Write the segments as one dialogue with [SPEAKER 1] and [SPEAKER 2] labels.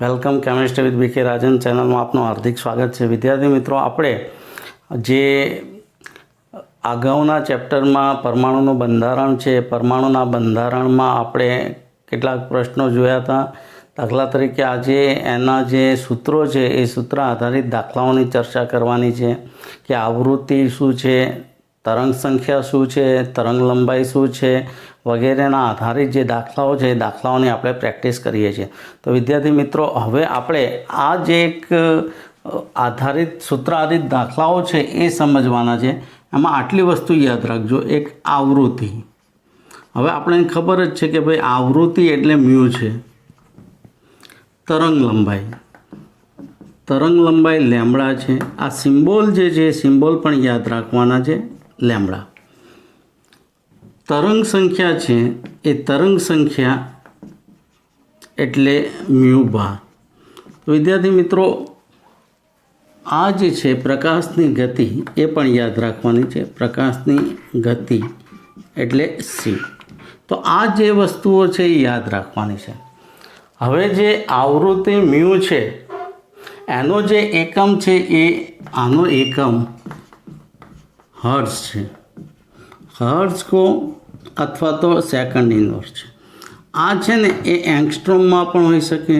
[SPEAKER 1] Welcome chemistry with બીકે રાજન ચેનલમાં આપનું હાર્દિક સ્વાગત છે. વિદ્યાર્થી મિત્રો, આપણે જે અગાઉના ચેપ્ટરમાં પરમાણુનું બંધારણ છે, પરમાણુના બંધારણમાં આપણે કેટલાક પ્રશ્નો જોયા હતા. દાખલા તરીકે આજે એના જે સૂત્રો છે એ સૂત્ર આધારિત દાખલાઓની ચર્ચા કરવાની છે કે આવૃત્તિ શું છે, તરંગ સંખ્યા શું છે, તરંગ લંબાઈ શું છે વગેરેના આધારિત જે દાખલાઓ છે એ દાખલાઓની આપણે પ્રેક્ટિસ કરીએ છીએ. તો વિદ્યાર્થી મિત્રો, હવે આપણે આ જે એક આધારિત સૂત્ર આધારિત દાખલાઓ છે એ સમજવાના છે. એમાં આટલી વસ્તુ યાદ રાખજો. એક આવૃત્તિ. હવે આપણને ખબર જ છે કે ભાઈ આવૃત્તિ એટલે મ્યુ છે. તરંગ લંબાઈ લેમ્બડા છે. આ સિમ્બોલ જે છે સિમ્બોલ પણ યાદ રાખવાના છે, લેમ્બડા. તરંગ સંખ્યા છે એ તરંગ સંખ્યા એટલે મ્યુ બાર. તો વિદ્યાર્થી મિત્રો, આ જે છે પ્રકાશની ગતિ એ પણ યાદ રાખવાની છે. પ્રકાશની ગતિ એટલે સી. તો આ જે વસ્તુઓ છે એ યાદ રાખવાની છે. હવે જે આવૃત્તિ મ્યુ છે એનો જે એકમ છે એ આનો એકમ હર્ટ્ઝ છે. હર્ટ્ઝ કો અથવા તો સેકન્ડ ઇનવર્સ છે. આ છે ને એ એંગસ્ટ્રોમમાં પણ હોઈ શકે,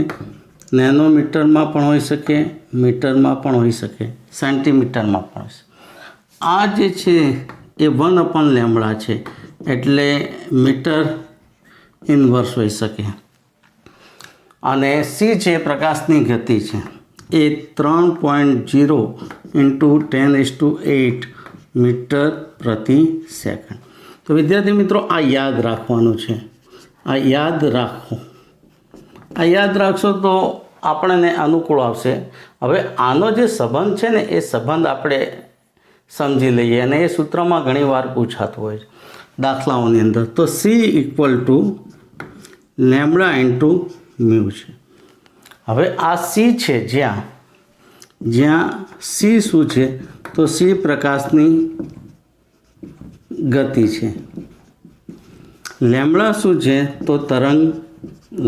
[SPEAKER 1] નેનોમીટરમાં પણ હોઈ શકે, મીટરમાં પણ હોઈ શકે, સેન્ટીમીટરમાં પણ હોઈ શકે. આ જે છે એ 1/λ છે એટલે મીટર ઇનવર્સ હોઈ શકે. અને સી છે પ્રકાશની ગતિ છે એ 3.0 × 10⁸ મીટર પ્રતિ સેકન્ડ. તો વિદ્યાર્થી મિત્રો, આ યાદ રાખવાનું છે. આ યાદ રાખો. આ યાદ રાખશો તો આપણને અનુકૂળ આવશે. હવે આનો જે સંબંધ છે ને એ સંબંધ આપણે સમજી લઈએ, અને એ સૂત્રમાં ઘણીવાર પૂછાતું હોય છે દાખલાઓની અંદર. તો સી = લેમ્બડા × મ્યુ છે. હવે આ સી છે, જ્યાં સી શું છે તો સી પ્રકાશની ગતિ છે. લેમ્બડા શું છે તો તરંગ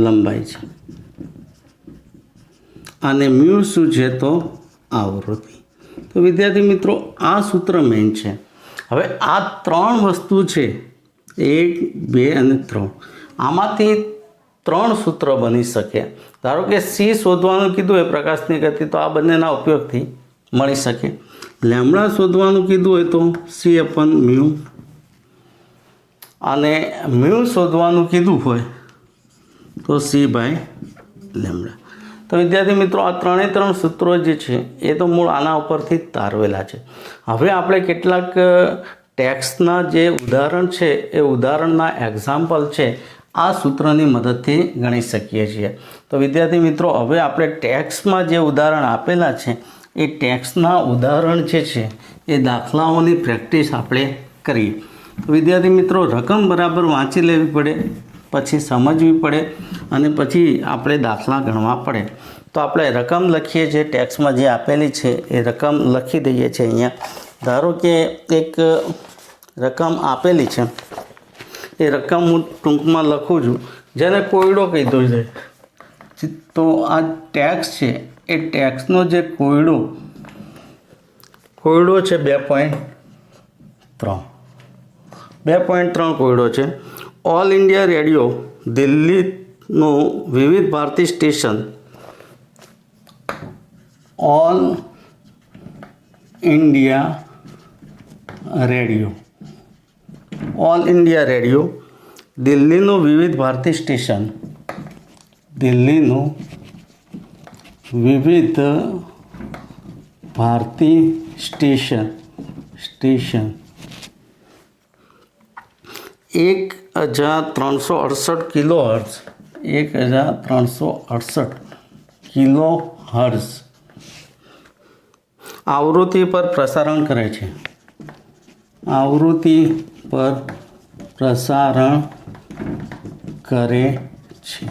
[SPEAKER 1] લંબાઈ છે. અને મ્યુ શું છે તો આવૃત્તિ. તો વિદ્યાર્થી મિત્રો, આ સૂત્ર મેઇન છે. હવે આ ત્રણ વસ્તુ છે, 1, 2 અને 3, આમાંથી 3 સૂત્ર બની શકે. ધારો કે સી શોધવાનું કીધું હોય પ્રકાશની ગતિ, તો આ બંનેના ઉપયોગથી મળી શકે. લેમ્બડા શોધવાનું કીધું હોય તો C/μ, અને મ્યુ શોધવાનું કીધું હોય તો C/λ. તો વિદ્યાર્થી મિત્રો, આ 3 સૂત્રો જે છે એ તો મૂળ આના ઉપરથી તારવેલા છે. હવે આપણે કેટલાક ટેક્સ્ટના જે ઉદાહરણ છે એ ઉદાહરણના એક્ઝામ્પલ છે આ સૂત્રની મદદથી ગણી શકીએ છીએ. તો વિદ્યાર્થી મિત્રો, હવે આપણે ટેક્સ્ટમાં જે ઉદાહરણ આપેલા છે એ ટેક્સ્ટના ઉદાહરણ જે છે એ દાખલાઓની પ્રેક્ટિસ આપણે કરીએ. તો વિદ્યાર્થી મિત્રો, રકમ બરાબર વાંચી લેવી પડે, પછી સમજવી પડે, અને પછી આપણે દાખલા ગણવા પડે. તો આપણે રકમ લખીએ છીએ. ટેક્સ્ટમાં જે આપેલી છે એ રકમ લખી દઈએ છીએ. અહીંયા ધારો કે એક રકમ આપેલી છે, એ રકમ હું ટૂંકમાં લખું છું, જેને કોયડો કીધો છે. તો આ ટેક્સ છે એ ટેક્સનો જે કોયડો છે 2.3 કોયડો છે. ઓલ ઇન્ડિયા રેડિયો દિલ્હીનું Vividh Bharati station, all India radio દિલ્હીનું Vividh Bharati station, દિલ્હીનું Vividh Bharati station 1368 kilohertz, 1368 kilohertz આવૃત્તિ પર પ્રસારણ કરે છે.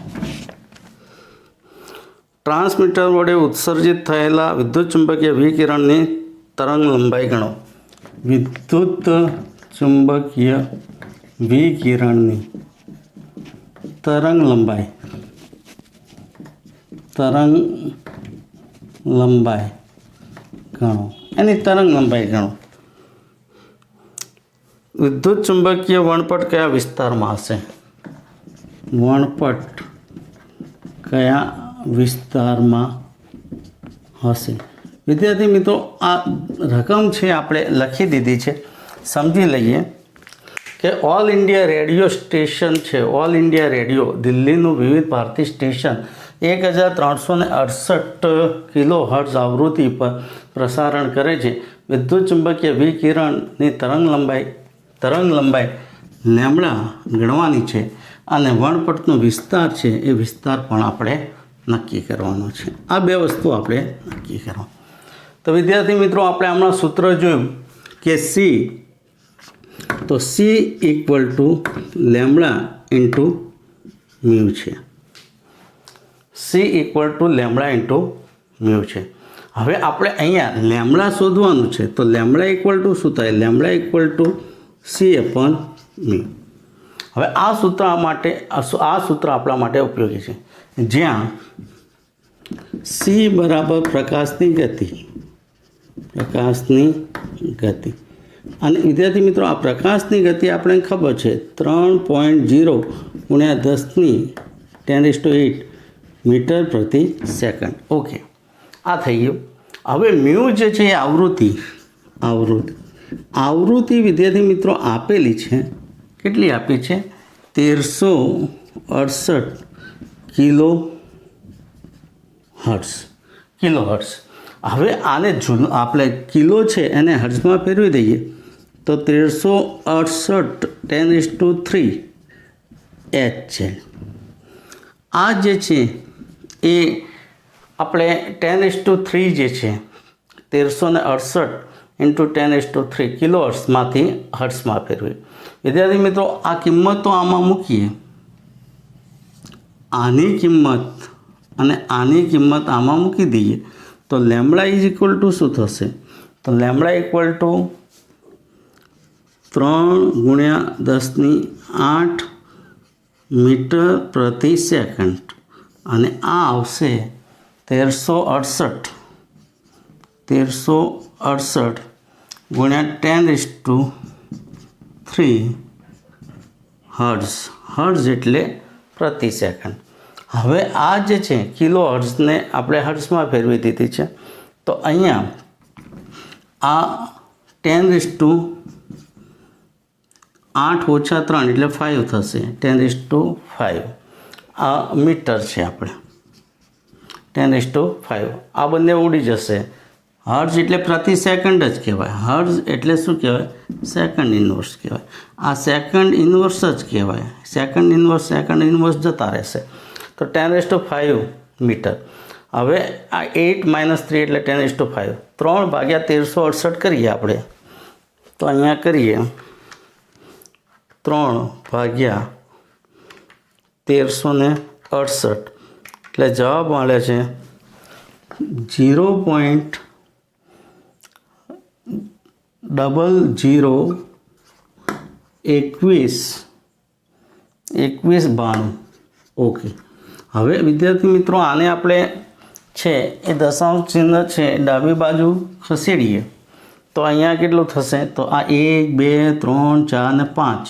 [SPEAKER 1] ટ્રાન્સમીટર વડે ઉત્સર્જિત થયેલા વિદ્યુતચુંબકીય વિકિરણની તરંગ લંબાઈ ગણો. વિદ્યુત ચુંબકીય વિકિરણની તરંગ લંબાઈ ગણો, એની તરંગ લંબાઈ ગણો. વિદ્યુત ચુંબકીય વણપટ કયા વિસ્તારમાં હશે? વણપટ કયા વિસ્તારમાં હશે? વિદ્યાર્થી મિત્રો, આ રકમ છે આપણે લખી દીધી છે. સમજી લઈએ કે ઓલ ઇન્ડિયા રેડિયો સ્ટેશન છે, ઓલ ઇન્ડિયા રેડિયો દિલ્હીનું Vividh Bharati station 1368 kilo hertz આવૃત્તિ પર પ્રસારણ કરે છે. વિદ્યુત ચુંબકીય વિકિરણની તરંગ લંબાઈ લેમ્બડા ગણવાની છે અને વણપટનો વિસ્તાર છે એ વિસ્તાર પણ આપણે નક્કી કરવાનો છે. આ બે વસ્તુ આપણે નક્કી કરવાનું. તો વિદ્યાર્થી મિત્રો, આપણે હમણાં સૂત્ર જોયું કે સી, તો C equal to lambda into mu છે. C equal to lambda into mu છે. હવે આપણે અહીંયા લેમ્બડા શોધવાનું છે, તો લેમ્બડા ઇક્વલ ટુ શું થાય? Lambda equal to C upon mu. હવે આ સૂત્ર આપણા માટે ઉપયોગી છે, જ્યાં સી બરાબર પ્રકાશની ગતિ. અને વિદ્યાર્થી મિત્રો, આ પ્રકાશની ગતિ આપણે ખબર છે 3.0 ગુણ્યા 10⁸ મીટર પ્રતિ સેકન્ડ. ઓકે, આ થઈ ગયું. હવે મ્યુ જે છે એ આવૃત્તિ વિદ્યાર્થી મિત્રો આપેલી છે. કેટલી આપી છે? 1368 કિલો હર્ટ્ઝ. હવે આને આપણે કિલો છે એને હર્ટ્ઝમાં ફેરવી દઈએ તો 1368 10⁻³ h છે. આ જે છે એ આપણે 10⁻³ જે છે 1368 × 10⁻³ કિલો હર્ટ્ઝમાંથી હર્ટ્ઝમાં ફેરવી. વિદ્યાર્થી મિત્રો, આ કિંમતો આમાં મૂકીએ, આની કિંમત અને આની કિંમત આમાં મૂકી દઈએ તો લેમ્બડા ઇઝ ઇક્વલ ટુ શું થશે? તો લેમ્બડા ઇક્વલ ટુ 3 × 10⁸ મીટર પ્રતિ સેકન્ડ, અને આ આવશે 1368 ગુણ્યા 10⁻³ હર્ટ્ઝ એટલે પ્રતિ સેકન્ડ. હવે આ જે છે કિલો હર્ટ્ઝને આપણે હર્ટ્ઝમાં ફેરવી દીધી છે, તો અહીંયા આ 10⁻⁸ એટલે 5 થશે. 10⁵ આ મીટર છે, આપણે 10⁵. આ બંને ઉડી જશે. હર્ટ્ઝ એટલે પ્રતિ સેકન્ડ જ કહેવાય. હર્ટ્ઝ એટલે શું કહેવાય? સેકન્ડ ઇન્વર્સ કહેવાય. આ સેકન્ડ ઇન્વર્સ જ કહેવાય. સેકન્ડ ઇન્વર્સ જતા રહેશે. તો 10⁵ મીટર. હવે આ 8 - 3 એટલે 10⁵. 3/1368 કરીએ આપણે, તો અહીંયા કરીએ 3/1368 એટલે જવાબ મળે છે 0.002192. ઓકે, હવે વિદ્યાર્થી મિત્રો, આને આપણે છે એ દશાંશ ચિહ્ન છે ડાબી બાજુ ખસેડીએ તો અહીંયા કેટલું થશે? તો આ 1 2 3 4 અને 5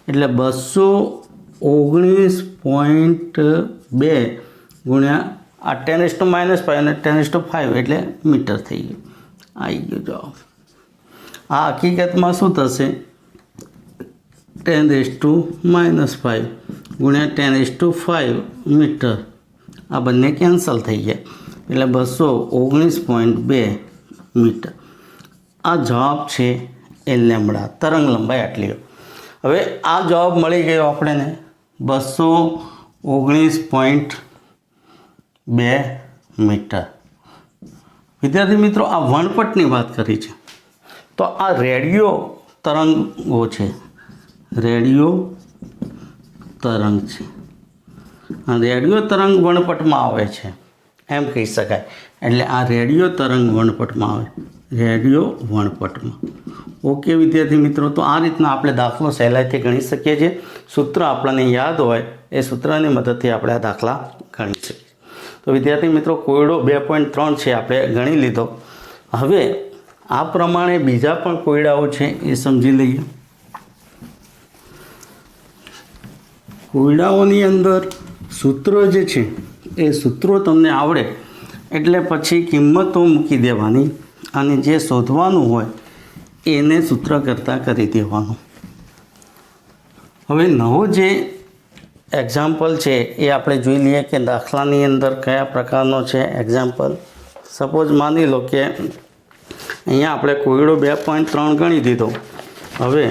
[SPEAKER 1] એટલે 219.2 ગુણ્યા આ 10⁻⁵ અને 10⁵ એટલે મીટર થઈ ગયું. આવી ગયો જવાબ. આ હકીકતમાં શું થશે? 10⁻⁵ ગુણ્યા 10⁵ મીટર. આ બંને કેન્સલ થઈ ગયા એટલે 219.2 મીટર. આ જવાબ છે એ લેમ્બડા, તરંગ લંબાઈ આટલી. હવે આ જવાબ મળી ગયો આપણને 219.2 મીટર. વિદ્યાર્થી મિત્રો, આ વણપટની વાત કરી છે, તો આ રેડિયો તરંગો છે. રેડિયો તરંગ છે. આ રેડિયો તરંગ વણપટમાં આવે છે એમ કહી શકાય. એટલે આ રેડિયો તરંગ વણપટમાં આવે. રેડિયો વણપટમાં ઓકે વિદ્યાર્થી મિત્રો, તો આ રીતના આપણે દાખલો સહેલાઈથી ગણી શકીએ છીએ. સૂત્ર આપણને યાદ હોય એ સૂત્રની મદદથી આપણે આ દાખલા ગણી શકીએ. તો વિદ્યાર્થી મિત્રો, કોયડો 2.3 છે આપણે ગણી લીધો. હવે આ પ્રમાણે બીજા પણ કોયડાઓ છે એ સમજી લઈએ. કોયડાઓની અંદર સૂત્રો જે છે એ સૂત્રો તમને આવડે એટલે પછી કિંમતો મૂકી દેવાની અને જે શોધવાનું હોય એને સૂત્ર કરતાં કરી દેવાનું. હવે નવો જે એક્ઝામ્પલ છે એ આપણે જોઈ લઈએ કે દાખલાની અંદર કયા પ્રકારનો છે એક્ઝામ્પલ. સપોઝ માની લો કે અહીંયા આપણે કોયડો 2.3 ગણી દીધો. હવે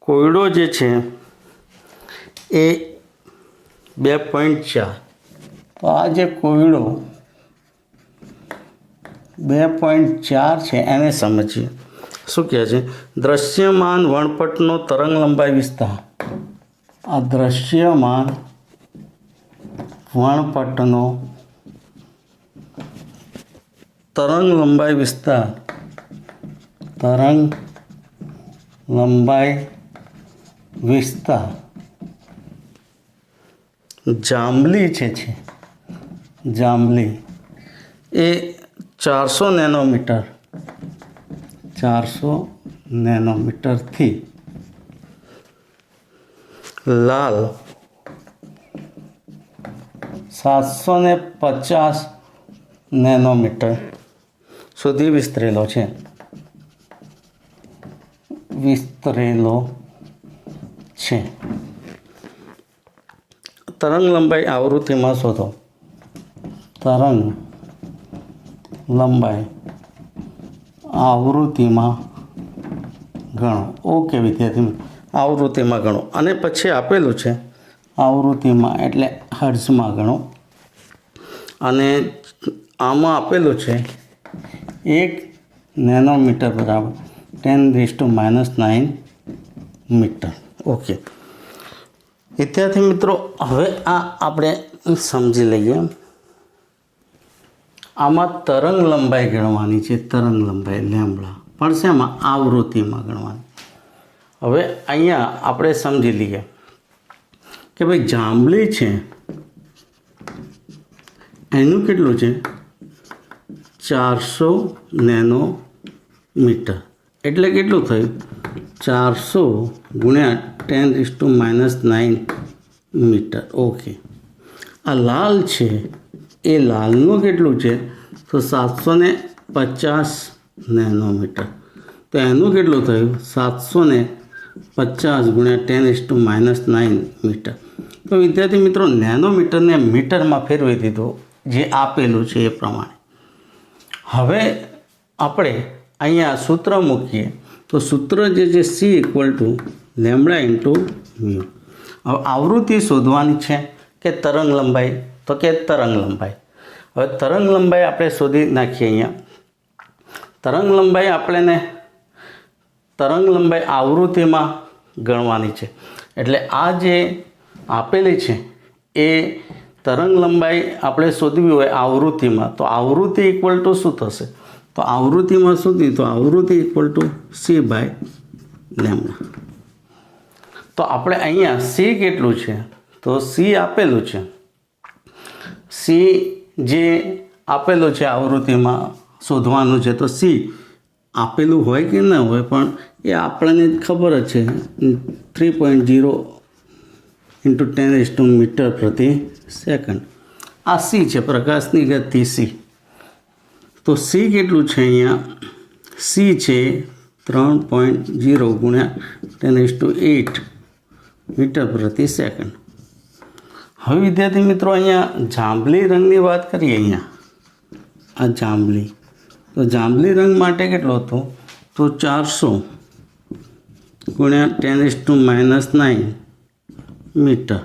[SPEAKER 1] કોયડો જે છે એ 2.4. તો આ જે કોયડો 2.4 છે એને સમજીએ. શું કહે છે? દૃશ્યમાન વણપટનો તરંગ લંબાઈ વિસ્તાર. આ દૃશ્યમાન વણપટનો તરંગ લંબાઈ વિસ્તાર, તરંગ લંબાઈ વિસ્તાર જાંબલી છે જાંબલી એ 400 નેનોમીટર, 400 નેનોમીટરથી લાલ 750 નેનોમીટર સુધી વિસ્તરેલો છે. તરંગ લંબાઈ આવૃત્તિમાં શોધો. તરંગ લંબાઈ આવૃત્તિમાં ગણો. ઓકે વિદ્યાર્થી, આવૃત્તિમાં ગણો. અને પછી આપેલું છે આવૃત્તિમાં એટલે હર્ટ્ઝમાં ગણો. અને આમાં આપેલું છે 1 નેનોમીટર બરાબર 10⁻⁹ મીટર. ઓકે વિદ્યાર્થી મિત્રો, હવે આ આપણે સમજી લઈએ. આમાં તરંગ લંબાઈ ગણવાની છે, તરંગ લંબાઈ લેમ્બડા, પણ શેમાં? આવૃત્તિમાં ગણવાની. હવે અહીંયા આપણે સમજી લઈએ કે ભાઈ જાંબલી છે એનું કેટલું છે? 400 નેનોમીટર એટલે કેટલું થયું? 400 ગુણ્યા 10⁻⁹ મીટર. ઓકે. આ લાલ છે એ લાલનું કેટલું છે? તો 750 નેનોમીટર. તો એનું કેટલું થયું? 750 ગુણ્યા 10⁻⁹ મીટર. તો વિદ્યાર્થી મિત્રો, નેનોમીટરને મીટરમાં ફેરવી દીધું જે આપેલું છે એ પ્રમાણે. હવે આપણે અહીંયા સૂત્ર મૂકીએ તો સૂત્ર જે છે C = લેમ્બડા × મ્યુ. હવે આવૃત્તિ શોધવાની છે કે તરંગ લંબાઈ? તો કે તરંગ લંબાઈ. હવે તરંગ લંબાઈ આપણે શોધી નાખીએ. અહીંયા તરંગ લંબાઈ આપણને તરંગ લંબાઈ આવૃત્તિમાં ગણવાની છે. એટલે આ જે આપેલી છે એ તરંગ લંબાઈ આપણે શોધવી હોય આવૃત્તિમાં, તો આવૃત્તિ = શું થશે? તો આવૃત્તિમાં શોધી તો આવૃત્તિ = C/લેમ્બડા. તો આપણે અહીંયા C કેટલું છે? તો C આપેલું છે. C જે આપેલું છે આવૃત્તિમાં શોધવાનું છે, તો C આપેલું હોય કે ન હોય પણ એ આપણને ખબર જ છે 3.0 × 10⁻⁷ મીટર પ્રતિ સેકન્ડ. આ C છે, પ્રકાશની ગતિ C. તો C કેટલું છે? અહીંયા C છે 3.0 ગુણ્યા 10⁸ મીટર પ્રતિ સેકન્ડ. હવે વિદ્યાર્થી મિત્રો, અહીંયા જાંબલી રંગની વાત કરીએ. અહીંયા આ જાંબલી, તો જાંબલી રંગ માટે કેટલો હતો? તો 400 ગુણ્યા 10⁻⁹ મીટર.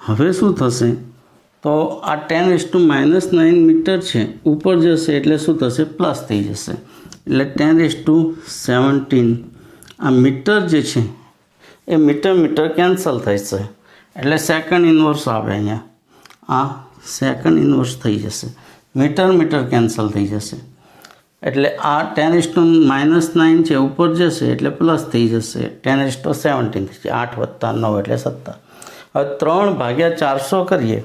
[SPEAKER 1] હવે શું થશે? તો આ 10⁻⁹ મીટર છે ઉપર જશે એટલે શું થશે? પ્લસ થઈ જશે. એટલે 10⁻17. આ મીટર જે છે એ મીટર કેન્સલ થશે એટલે સેકન્ડ ઇન્વર્સ આવે. અહીંયા આ સેકન્ડ ઇન્વર્સ થઈ જશે. મીટર કેન્સલ થઈ જશે. એટલે આ 10:-9 છે, ઉપર જશે એટલે પ્લસ થઈ જશે, 10:17 થશે, 8 + 9 એટલે 17. હવે 3/400 કરીએ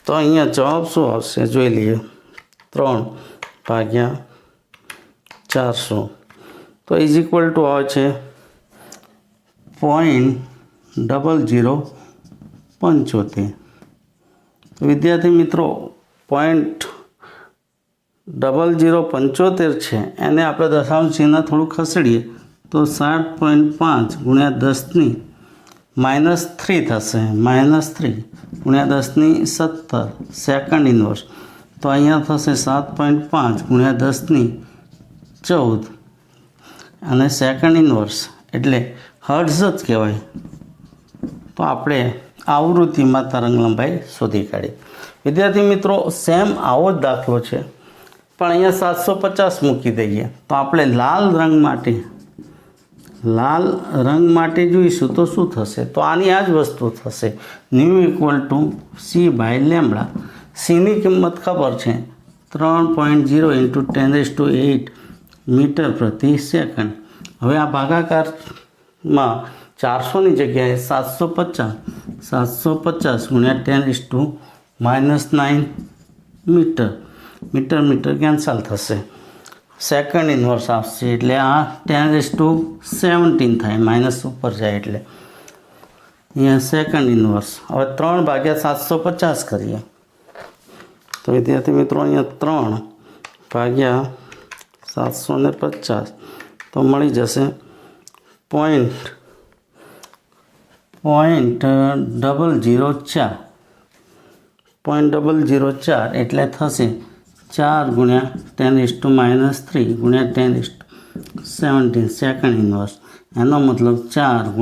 [SPEAKER 1] તો અહીંયા જવાબ શું આવશે જોઈ લઈએ. 3/400 તો ઇઝ ઇક્વલ ટુ આવે છે 0.0075. વિદ્યાર્થી મિત્રો 0.0075 છે, એને આપણે દશાંશ ચિહ્ન થોડું ખસેડીએ તો 7.5 × 10⁻³ થશે. -3 × 10⁻17 સેકન્ડ ઇન્વર્સ. તો અહીંયા થશે 7.5 × 10⁻14 અને સેકન્ડ ઇન્વર્સ એટલે હર્ટ્ઝ જ કહેવાય. તો આપણે આવૃત્તિમાં તરંગ લંબાઈ શોધી કાઢી. વિદ્યાર્થી મિત્રો સેમ આવો જ દાખલો છે, પણ અહીંયા 750 મૂકી દઈએ તો આપણે લાલ રંગ માટે જોઈશું તો શું થશે? તો આની આ જ વસ્તુ થશે. ν = c/λ. cની કિંમત ખબર છે 3.0 × 10⁸ મીટર પ્રતિ સેકન્ડ. હવે આ ભાગાકારમાં 400ની જગ્યાએ 750 × 10⁻9 મીટર કેન્સલ થશે. સેકન્ડ ઇન્વર્સ આવશે એટલે આ 10⁻17 થાય, માઇનસ ઉપર જાય એટલે અહીંયા સેકન્ડ ઇન્વર્સ. હવે 3/750 કરીએ તો વિદ્યાર્થી મિત્રો અહીંયા 3/750 તો મળી જશે 0.004 એટલે થશે 4 × 10⁻³ × 10⁻17 સેકન્ડ ઇન્વર્સ. એનો મતલબ 4 ×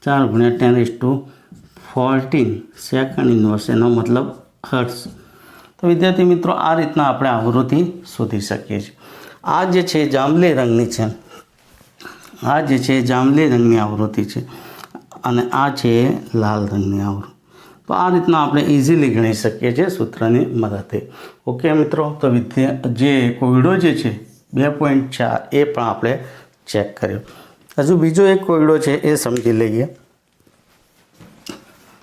[SPEAKER 1] 10⁻14 સેકન્ડ ઇન્વર્સ, એનો મતલબ હર્ટ્ઝ. તો વિદ્યાર્થી મિત્રો આ રીતના આપણે આવૃત્તિ શોધી શકીએ છીએ. આ જે છે જાંબલી રંગની છે, આ જે છે જાંબલી રંગની આવૃત્તિ છે અને આ છે લાલ રંગની આવૃત્તિ. તો આ રીતના આપણે ઇઝીલી ગણી શકીએ છીએ સૂત્રની મદદથી. ઓકે મિત્રો, તો જે કોયડો જે છે 2.4 એ પણ આપણે ચેક કર્યો. હજુ બીજો એક કોયડો છે એ સમજી લઈએ.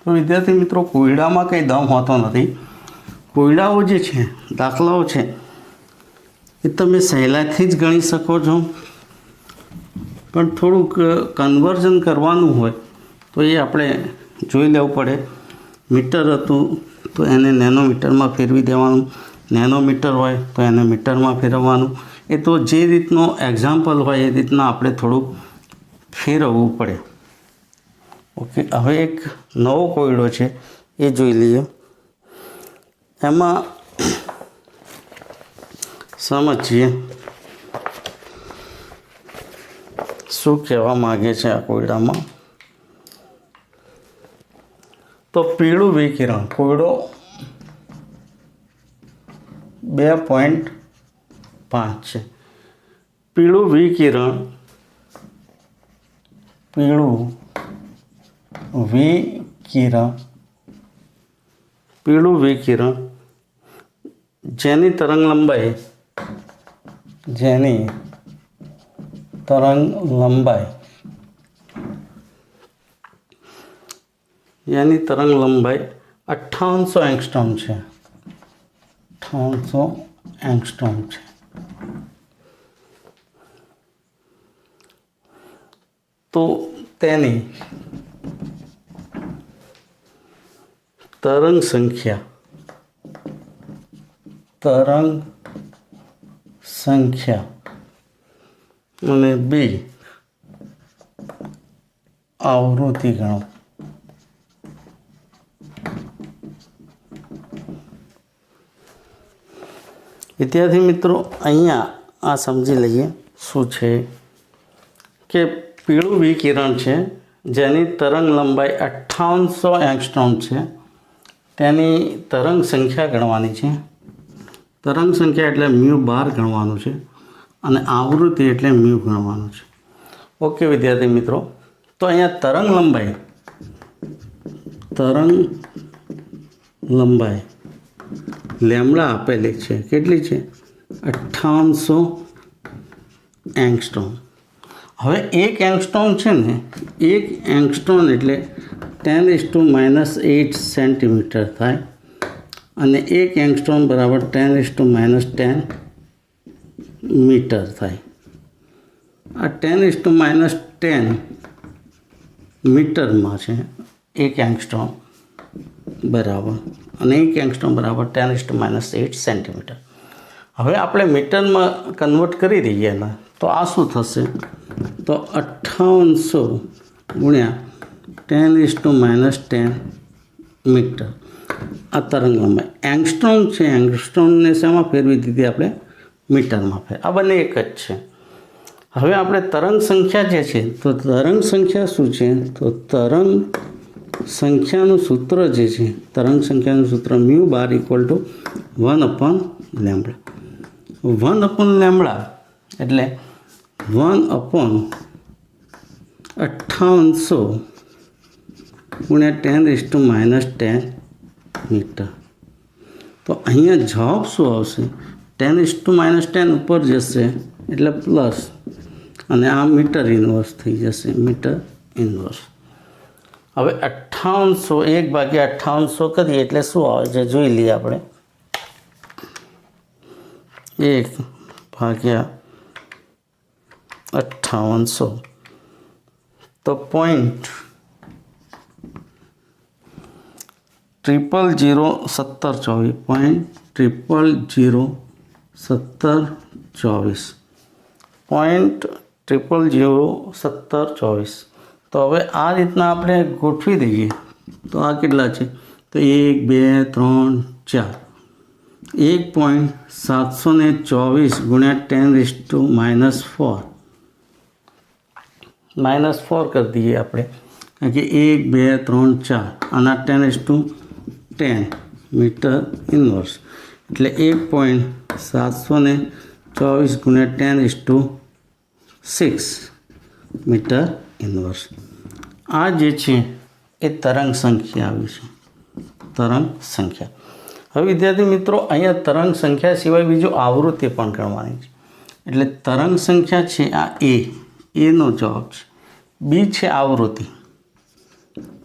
[SPEAKER 1] તો વિદ્યાર્થી મિત્રો કોયડામાં કંઈ દમ હોતો નથી. કોયડાઓ જે છે, દાખલાઓ છે એ તમે સહેલાઈથી જ ગણી શકો છો, પણ થોડુંક કન્વર્ઝન કરવાનું હોય તો એ આપણે જોઈ લેવું પડે. મીટર હતું તો એને નેનોમીટરમાં ફેરવી દેવાનું, નેનોમીટર હોય તો એને મીટરમાં ફેરવવાનું. એ તો જે રીતનો એક્ઝામ્પલ હોય એ રીતના આપણે થોડુંક ફેરવવું પડે. ઓકે, હવે એક નવો કોયડો છે એ જોઈ લઈએ. એમાં સમજીએ શું કહેવા માગે છે આ કોયડામાં. તો પીળું વિકિરણ કોયડો 2.5 છે. પીળું વિકિરણ જેની તરંગ લંબાઈ એની તરંગ લંબાઈ 5800 એંગસ્ટ્રોમ છે. 5800 એંગસ્ટ્રોમ છે. તો તેની તરંગ સંખ્યા અને બી આવૃત્તિ ગણો. વિદ્યાર્થી મિત્રો અહીંયા આ સમજી લઈએ શું છે કે પીળું વિકિરણ છે જેની તરંગ લંબાઈ 5800 એંગસ્ટ્રોમ છે. તેની તરંગ સંખ્યા ગણવાની છે. તરંગ સંખ્યા એટલે μ બાર ગણવાનું છે અને આવૃત્તિ એટલે μ ગણવાનું છે. ઓકે વિદ્યાર્થી મિત્રો, તો અહીંયા તરંગ લંબાઈ લેમ્બડા આપેલી છે. કેટલી છે? 5800 એંગસ્ટ્રોમ. હવે એક એંગસ્ટ્રોમ છે ને, એક એંગસ્ટ્રોમ એટલે 10⁻8 સેન્ટીમીટર થાય, અને એક એંગસ્ટ્રોમ બરાબર 10⁻10 મીટર થાય. આ 10⁻10 મીટરમાં છે એક એંગસ્ટ્રોમ બરાબર, અને એક એંગસ્ટ્રોમ બરાબર 10⁻8 સેન્ટીમીટર. હવે આપણે મીટરમાં કન્વર્ટ કરી દઈએ ને તો આ શું થશે, તો 5800 ગુણ્યા 10⁻10 મીટર આ તરંગ લંબાઈ. એંગસ્ટ્રોમ છે, એંગસ્ટ્રોમને શેમાં ફેરવી દીધી આપણે, મીટરમાં ફેર. આ બંને એક જ છે. હવે આપણે તરંગ સંખ્યા જે છે, તો તરંગ સંખ્યા શું છે, તો તરંગ સંખ્યાનું સૂત્ર જે છે, તરંગ સંખ્યાનું સૂત્ર મ્યુ બાર ઇક્વલ ટુ 1/λ. 1/λ એટલે 1/5800 ગુણ્યા 10⁻10 મીટર. તો અહીંયા જવાબ શું આવશે, 10⁻10 ઉપર જશે એટલે પ્લસ, અને આ મીટર ઇન્વર્સ થઈ જશે, મીટર ઇન્વર્સ. હવે 5800 1/5800 કરીએ એટલે શું આવે છે જોઈ લઈએ આપણે. 1/5800 તો 0.001724. તો હવે આ રીતના આપણે ગોઠવી દઈએ તો આ કેટલા છે, તો 1 2 3 4, 1.724 ગુણ્યા 10⁻4 -4 કરી દઈએ આપણે, કારણ કે 1 2 3 4 આના 10⁻10 મીટર ઇન્વર્સ એટલે 1.724 ગુણ્યા 10⁻6 મીટર ઇન્વર્સ. આ જે છે એ તરંગ સંખ્યા આવી છે, તરંગ સંખ્યા. હવે વિદ્યાર્થી મિત્રો, અહીંયા તરંગ સંખ્યા સિવાય બીજું આવૃત્તિ પણ ગણવાની છે. એટલે તરંગ સંખ્યા છે આ એનો જવાબ છે. બી છે આવૃત્તિ.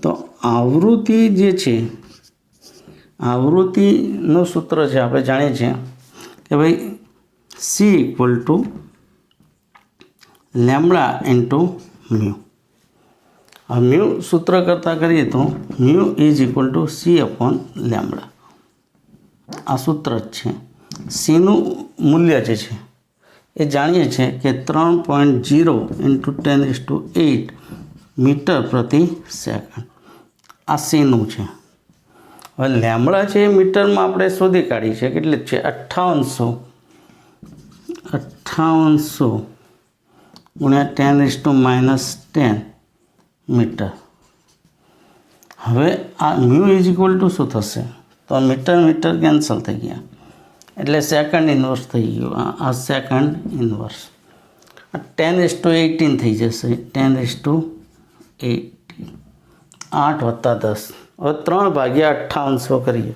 [SPEAKER 1] તો આવૃત્તિ જે છે, આવૃત્તિનું સૂત્ર છે આપણે જાણીએ છીએ કે ભાઈ C equal to lambda into mu. આ મ્યુ સૂત્ર કરતાં કરીએ તો mu is equal to C/λ. આ સૂત્ર જ છે. સીનું મૂલ્ય જે છે એ જાણીએ છીએ કે 3.0 × 10⁸ મીટર પ્રતિ સેકન્ડ. આ સીનું છે. હવે લેમ્બડા છે એ મીટરમાં આપણે શોધી કાઢી છે, કેટલી છે 5800 ગુણ્યા 10⁻10 મીટર. હવે આ મ્યુ ઇઝ ઇક્વલ ટુ શું થશે, તો મીટર કેન્સલ થઈ ગયા એટલે સેકન્ડ ઇન્વર્સ થઈ ગયું. આ સેકન્ડ ઇન્વર્સ 10:18 થઈ જશે. 10:18 8 + 10. હવે 3/5800 કરીએ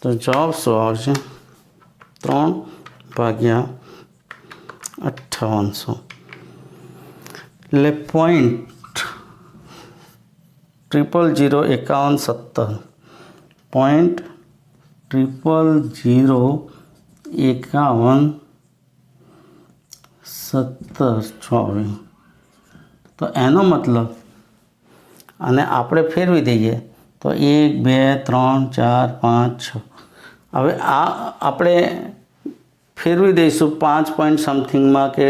[SPEAKER 1] તો જવાબ શું આવશે, 3/5800 એટલે 0.005117 0.00511724. તો એનો મતલબ, અને આપણે ફેરવી દઈએ તો 1 2 3 4 5 6. હવે આ આપણે ફેરવી દઈશું 5 પોઈન્ટ સમથિંગમાં કે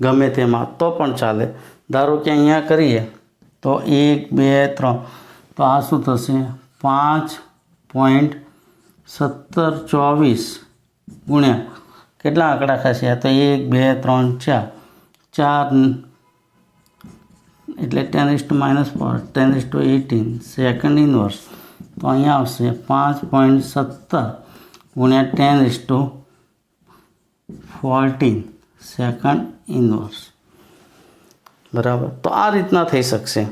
[SPEAKER 1] ગમે તેમાં તો પણ ચાલે. ધારો કે અહીંયા કરીએ તો 1 2 3, તો આ શું થશે 5.1724 ગુણ્યા કેટલા આંકડા થશે, તો 1 2 3 4 એટલે 10⁻4 10:18 સેકન્ડ ઇન્વર્સ. તો અહીંયા આવશે 5.17 ગુણ્યા 10⁻14 સેકન્ડ ઇન્વર્સ. બરાબર. તો આ રીતના થઈ શકશે.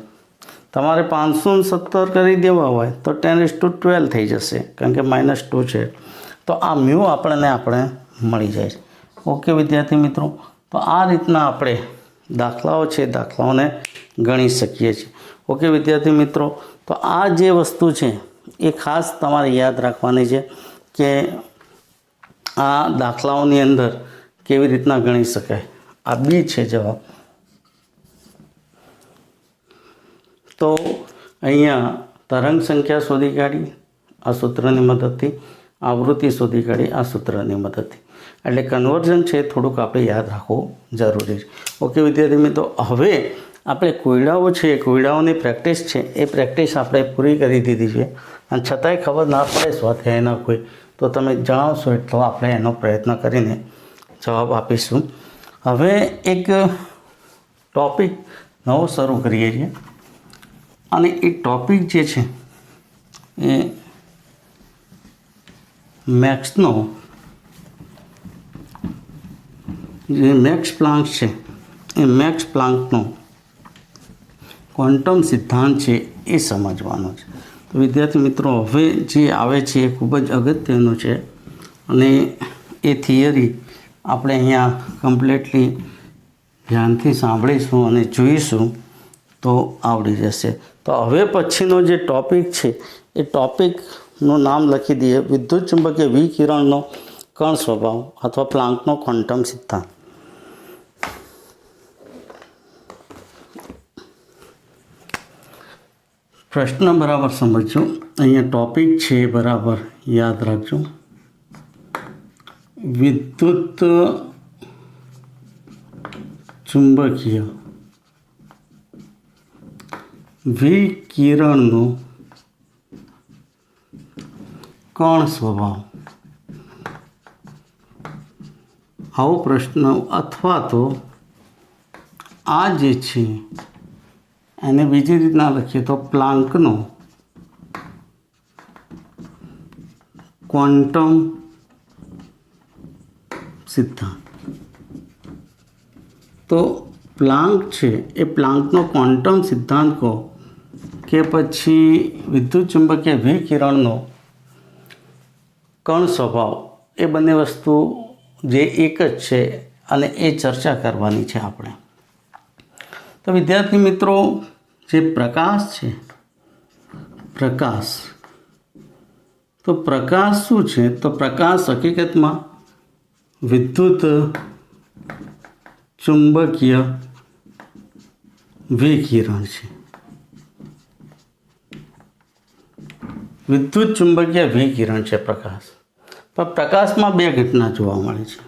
[SPEAKER 1] તમારે 517 કરી દેવા હોય તો 10:12 થઈ જશે, કારણ કે -2 છે. તો આ મ્યુ આપણે મળી જાય છે। ઓકે વિદ્યાર્થી મિત્રો, તો આ રીતના આપણે દાખલાઓ છે દાખલાઓને ગણી શકીએ છીએ। ઓકે વિદ્યાર્થી મિત્રો, તો આ જે વસ્તુ છે એ ખાસ તમારે યાદ રાખવાની છે કે આ દાખલાઓની અંદર કેવી રીતના ગણી શકાય। આ બી છે જવાબ। તો અહીંયા તરંગ સંખ્યા શોધી કાઢી આ સૂત્રની મદદથી, આવૃત્તિ શોધી કાઢી આ સૂત્રની મદદથી। એટલે કન્વર્ઝન છે થોડુંક આપણે યાદ રાખવું જરૂરી છે। ઓકે વિદ્યાર્થી મિત્રો, હવે આપણે કોયડાઓ છે, કોયડાઓની પ્રેક્ટિસ છે એ પ્રેક્ટિસ આપણે પૂરી કરી દીધી છે, અને છતાંય ખબર ના પડે સ્વાધ્યાયના કોઈ તો તમે જણાવશો એટલો આપણે એનો પ્રયત્ન કરીને જવાબ આપીશું। હવે એક ટૉપિક નવો શરૂ કરીએ છીએ, અને એ ટૉપિક જે છે એ મેક્સનો જે મેક્સ પ્લાન્ક છે એ મેક્સ પ્લાન્કનો ક્વોન્ટમ સિદ્ધાંત છે એ સમજવાનો છે। તો વિદ્યાર્થી મિત્રો, હવે જે આવે છે એ ખૂબ જ અગત્યનું છે, અને એ થિયરી આપણે અહીંયા કમ્પ્લીટલી ધ્યાનથી સાંભળીશું અને જોઈશું તો આવડી જશે। તો હવે પછીનો જે ટૉપિક છે એ ટૉપિકનું નામ લખી દઈએ, વિદ્યુત ચુંબકીય વિકિરણનો કણ સ્વભાવ અથવા પ્લાન્કનો ક્વોન્ટમ સિદ્ધાંત। પ્રશ્ન બરાબર સમજો, અહીંયા ટૉપિક છે બરાબર યાદ રાખજો। વિદ્યુત ચુંબકીય વિકિરણનો કણ સ્વભાવ, આવો પ્રશ્ન, અથવા તો આ જે છે એને બીજી રીતના લખીએ તો પ્લાન્કનો ક્વોન્ટમ સિદ્ધાંત। તો પ્લાન્ક છે એ પ્લાન્કનો ક્વોન્ટમ સિદ્ધાંત કહો કે પછી વિદ્યુત ચુંબકીય વિકિરણનો કણ સ્વભાવ, એ બંને વસ્તુ જે એક જ છે અને એ ચર્ચા કરવાની છે આપણે। તો વિદ્યાર્થી મિત્રો, જે પ્રકાશ છે, પ્રકાશ, તો પ્રકાશ શું છે? તો પ્રકાશ હકીકતમાં વિદ્યુત ચુંબકીય વિકિરણ છે। વિદ્યુત ચુંબકીય વિકિરણ છે પ્રકાશ। પણ પ્રકાશમાં બે ઘટના જોવા મળે છે।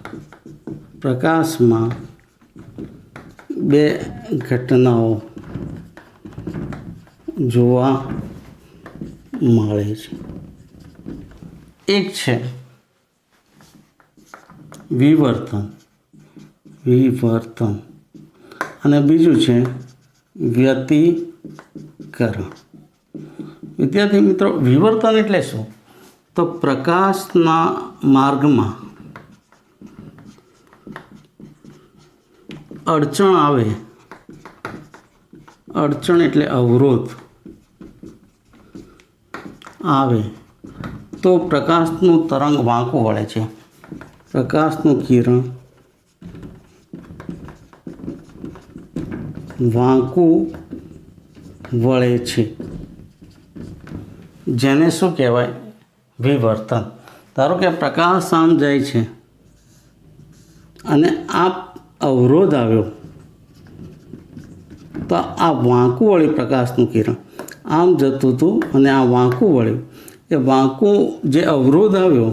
[SPEAKER 1] પ્રકાશમાં બે ઘટનાઓ જોવા મળે છે। એક છે વિવર્તન, અને બીજું છે વ્યતિકરણ। વિદ્યાર્થી મિત્રો, વિવર્તન એટલે શું? તો પ્રકાશના માર્ગમાં અડચણ આવે, અડચણ એટલે અવરોધ આવે તો પ્રકાશનું તરંગ વાંકું વળે છે, પ્રકાશનું કિરણ વાંકું વળે છે, જેને શું કહેવાય? વિવર્તન। ધારો કે પ્રકાશ આમ જાય છે અને આ અવરોધ આવ્યો તો આ વાંકું વળ્યું, પ્રકાશનું કિરણ આમ જતું હતું અને આ વાંકું વળ્યું, એ વાંકું જે અવરોધ આવ્યો,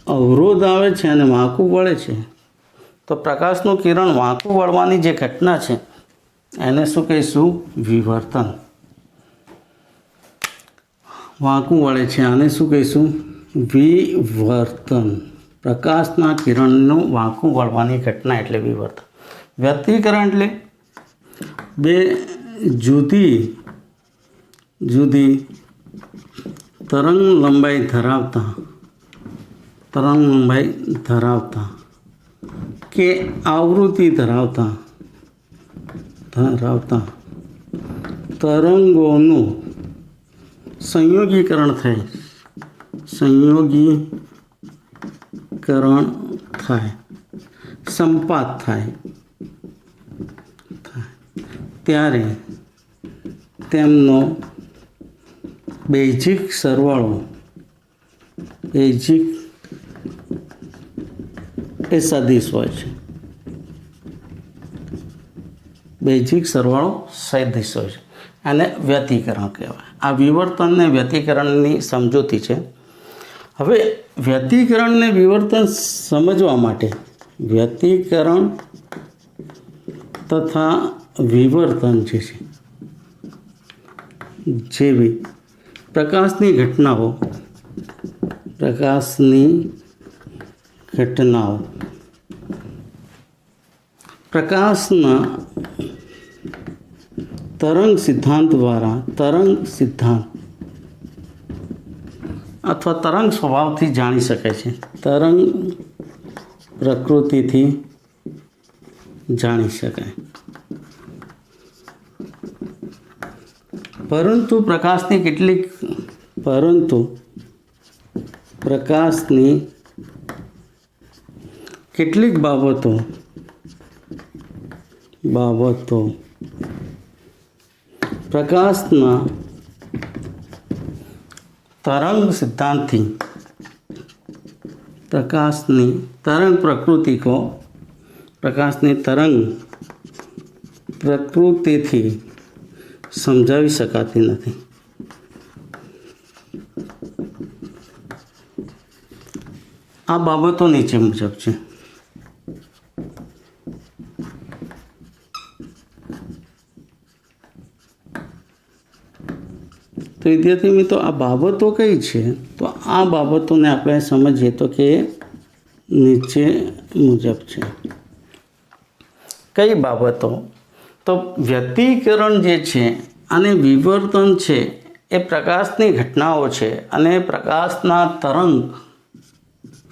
[SPEAKER 1] અવરોધ આવે છે અને વાંકું વળે છે, તો પ્રકાશનું કિરણ વાંકું વળવાની જે ઘટના છે એને શું કહીશું? વિવર્તન। વાંકું વળે છે આને શું કહીશું? વિવર્તન। પ્રકાશના કિરણનું વાંકું વળવાની ઘટના એટલે વિવર્તન। વ્યતિકરણ એટલે બે જુદી જુદી તરંગ લંબાઈ ધરાવતા કે આવૃત્તિ ધરાવતા તરંગોનું સંયોગીકરણ થાય, વ્યતિકરણ થાય, સંપાત થાય ત્યારે તેમનો બેઝિક સરવાળો એ સદિશ હોય છે. બેઝિક સરવાળો સદિશ હોય છે. આને વ્યતિકરણ કહેવાય. આ વિવર્તન ને વ્યતિકરણની સમજૂતી છે. હવે વ્યતિકરણ ને વિવર્તન સમજવા માટે વ્યતિકરણ તથા વિવર્તન જે છે જેવી પ્રકાશની ઘટનાઓ પ્રકાશના તરંગ સિદ્ધાંત દ્વારા અથવા તરંગ સ્વભાવથી જાણી શકાય છે. તરંગ પ્રકૃતિથી જાણી શકાય. પરંતુ પ્રકાશની કેટલીક બાબતો પ્રકાશના તરંગ સિદ્ધાંતથી પ્રકાશની તરંગ પ્રકૃતિથી સમજાવી શકાતી નથી. આ બાબતો નીચે મુજબ છે. તો વિદ્યાર્થી મિત્રો, આ બાબતો કઈ છે? તો આ બાબતોને આપણે સમજીએ તો કે નીચે મુજબ છે. કઈ બાબતો? તો વ્યતિકરણ જે છે અને વિવર્તન છે એ પ્રકાશની ઘટનાઓ છે અને પ્રકાશના તરંગ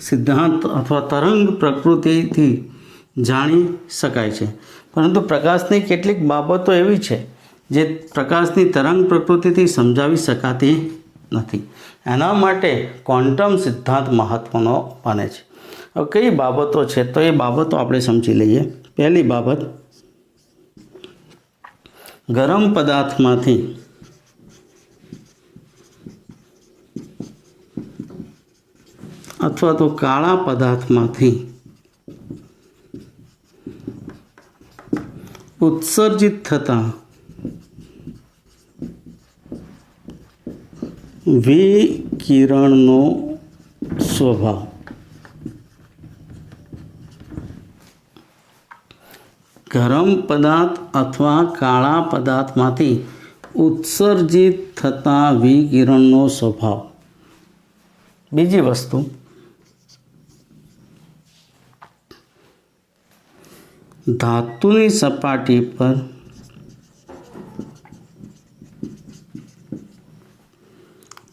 [SPEAKER 1] સિદ્ધાંત અથવા તરંગ પ્રકૃતિથી જાણી શકાય છે. પરંતુ પ્રકાશની કેટલીક બાબતો એવી છે જે પ્રકાશની તરંગ પ્રકૃતિથી સમજાવી શકાતી નથી. એના માટે ક્વોન્ટમ સિદ્ધાંત મહત્ત્વનો બને છે. હવે કઈ બાબતો છે? તો એ બાબતો આપણે સમજી લઈએ. પહેલી બાબત, ગરમ પદાર્થમાંથી અથવા તો કાળા પદાર્થમાંથી ઉત્સર્જિત થતા વિકિરણનો સ્વભાવ. ગરમ પદાર્થ અથવા કાળા પદાર્થમાંથી ઉત્સર્જિત થતા વિકિરણનો સ્વભાવ. બીજી વસ્તુ, ધાતુની સપાટી પર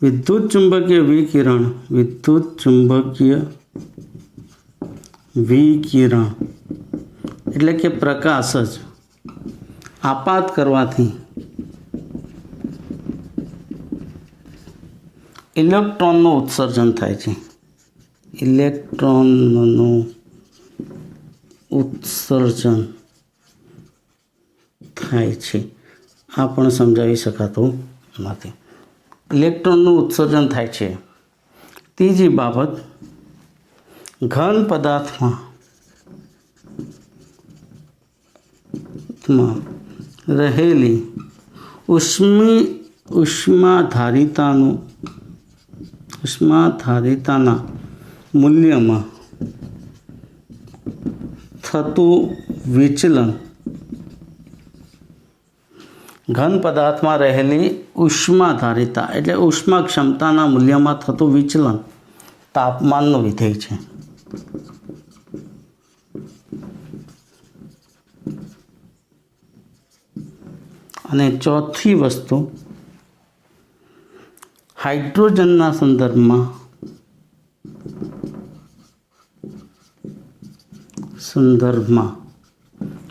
[SPEAKER 1] વિદ્યુત ચુંબકીય વિકિરણ એટલે કે પ્રકાશ જ આપાત કરવાથી ઇલેક્ટ્રોનનું ઉત્સર્જન થાય છે. ઇલેક્ટ્રોનનું ઉત્સર્જન થાય છે. આ પણ સમજાવી શકાતું નથી. ઇલેક્ટ્રોનનું ઉત્સર્જન થાય છે. ત્રીજી બાબત, ઘન પદાર્થમાં રહેલી ઉષ્માધારિતાના મૂલ્યમાં થતું વિચલન. ઘન પદાર્થમાં રહેલી ઉષ્માધારિતા એટલે ઉષ્મા ક્ષમતાના મૂલ્યમાં થતું વિચલન તાપમાનનું વિધેય છે. અને ચોથી વસ્તુ, હાઇડ્રોજનના સંદર્ભમાં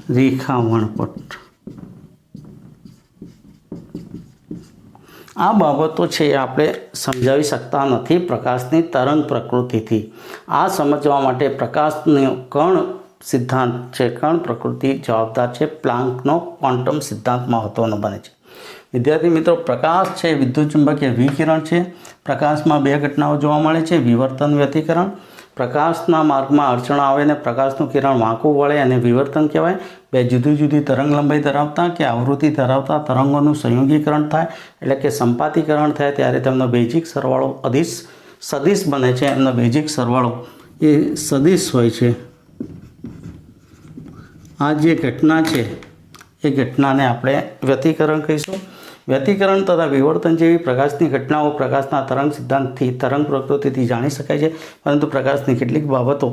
[SPEAKER 1] રેખા વણપટ. આ બાબતો છે એ આપણે સમજાવી શકતા નથી પ્રકાશની તરંગ પ્રકૃતિથી. आ समझवा माटे प्रकाशनो कण सिद्धांत छे, कण प्रकृति जवाबदार छे। प्लांकनो क्वॉन्टम सिद्धांत महत्वनो बने छे। विद्यार्थी मित्रों, प्रकाश है विद्युत चुंबकीय विकिरण है। प्रकाश में बे घटनाओं जोवा मळे छे, विवर्तन, व्यतिकरण। प्रकाशना मार्ग में अड़चण आवे ने प्रकाशनु किरण वांकू वळे अने विवर्तन कहेवाय। बे जुदी जुदी तरंग लंबाई धरावता के आवृत्ति धरावता तरंगोनुं संयोगीकरण थाय एटले के संपातीकरण थाय त्यारे तेमनो बेजिक सरवाळो सदिश बने छे। एमनो बेजिक सरवाळो ए सदिश होय छे। आ जे घटना है ये घटना ने आपणे व्यतिकरण कहीशुं। व्यतिकरण तथा विवर्तन जेवी प्रकाशनी घटनाओं प्रकाशना तरंग सिद्धांतथी तरंग प्रकृतिथी जाणी शकाय छे, परंतु प्रकाशनी કેટલીક बाबतों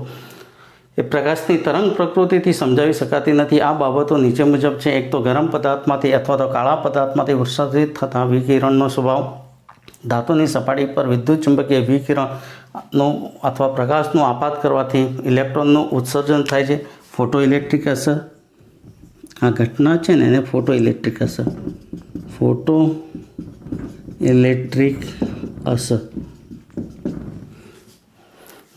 [SPEAKER 1] ए प्रकाशनी तरंग प्रकृतिथी समजावी शकाती नथी। आ बाबतों नीचे मुजब छे। एक तो गरम पदार्थमांथी अथवा तो काळा पदार्थमांथी उत्सर्जित थता विकिरणनो स्वभाव, धातुनी सपाटी पर विद्युत चुंबकीय विकिरणनो अथवा प्रकाशनो आपात करवाथी इलेक्ट्रॉनનું उत्सर्जन थाय छे। फोटो इलेक्ट्रिक असर आ घटना है ने एने फोटो इलेक्ट्रिक असर, फोटो इलेक्ट्रिक असर।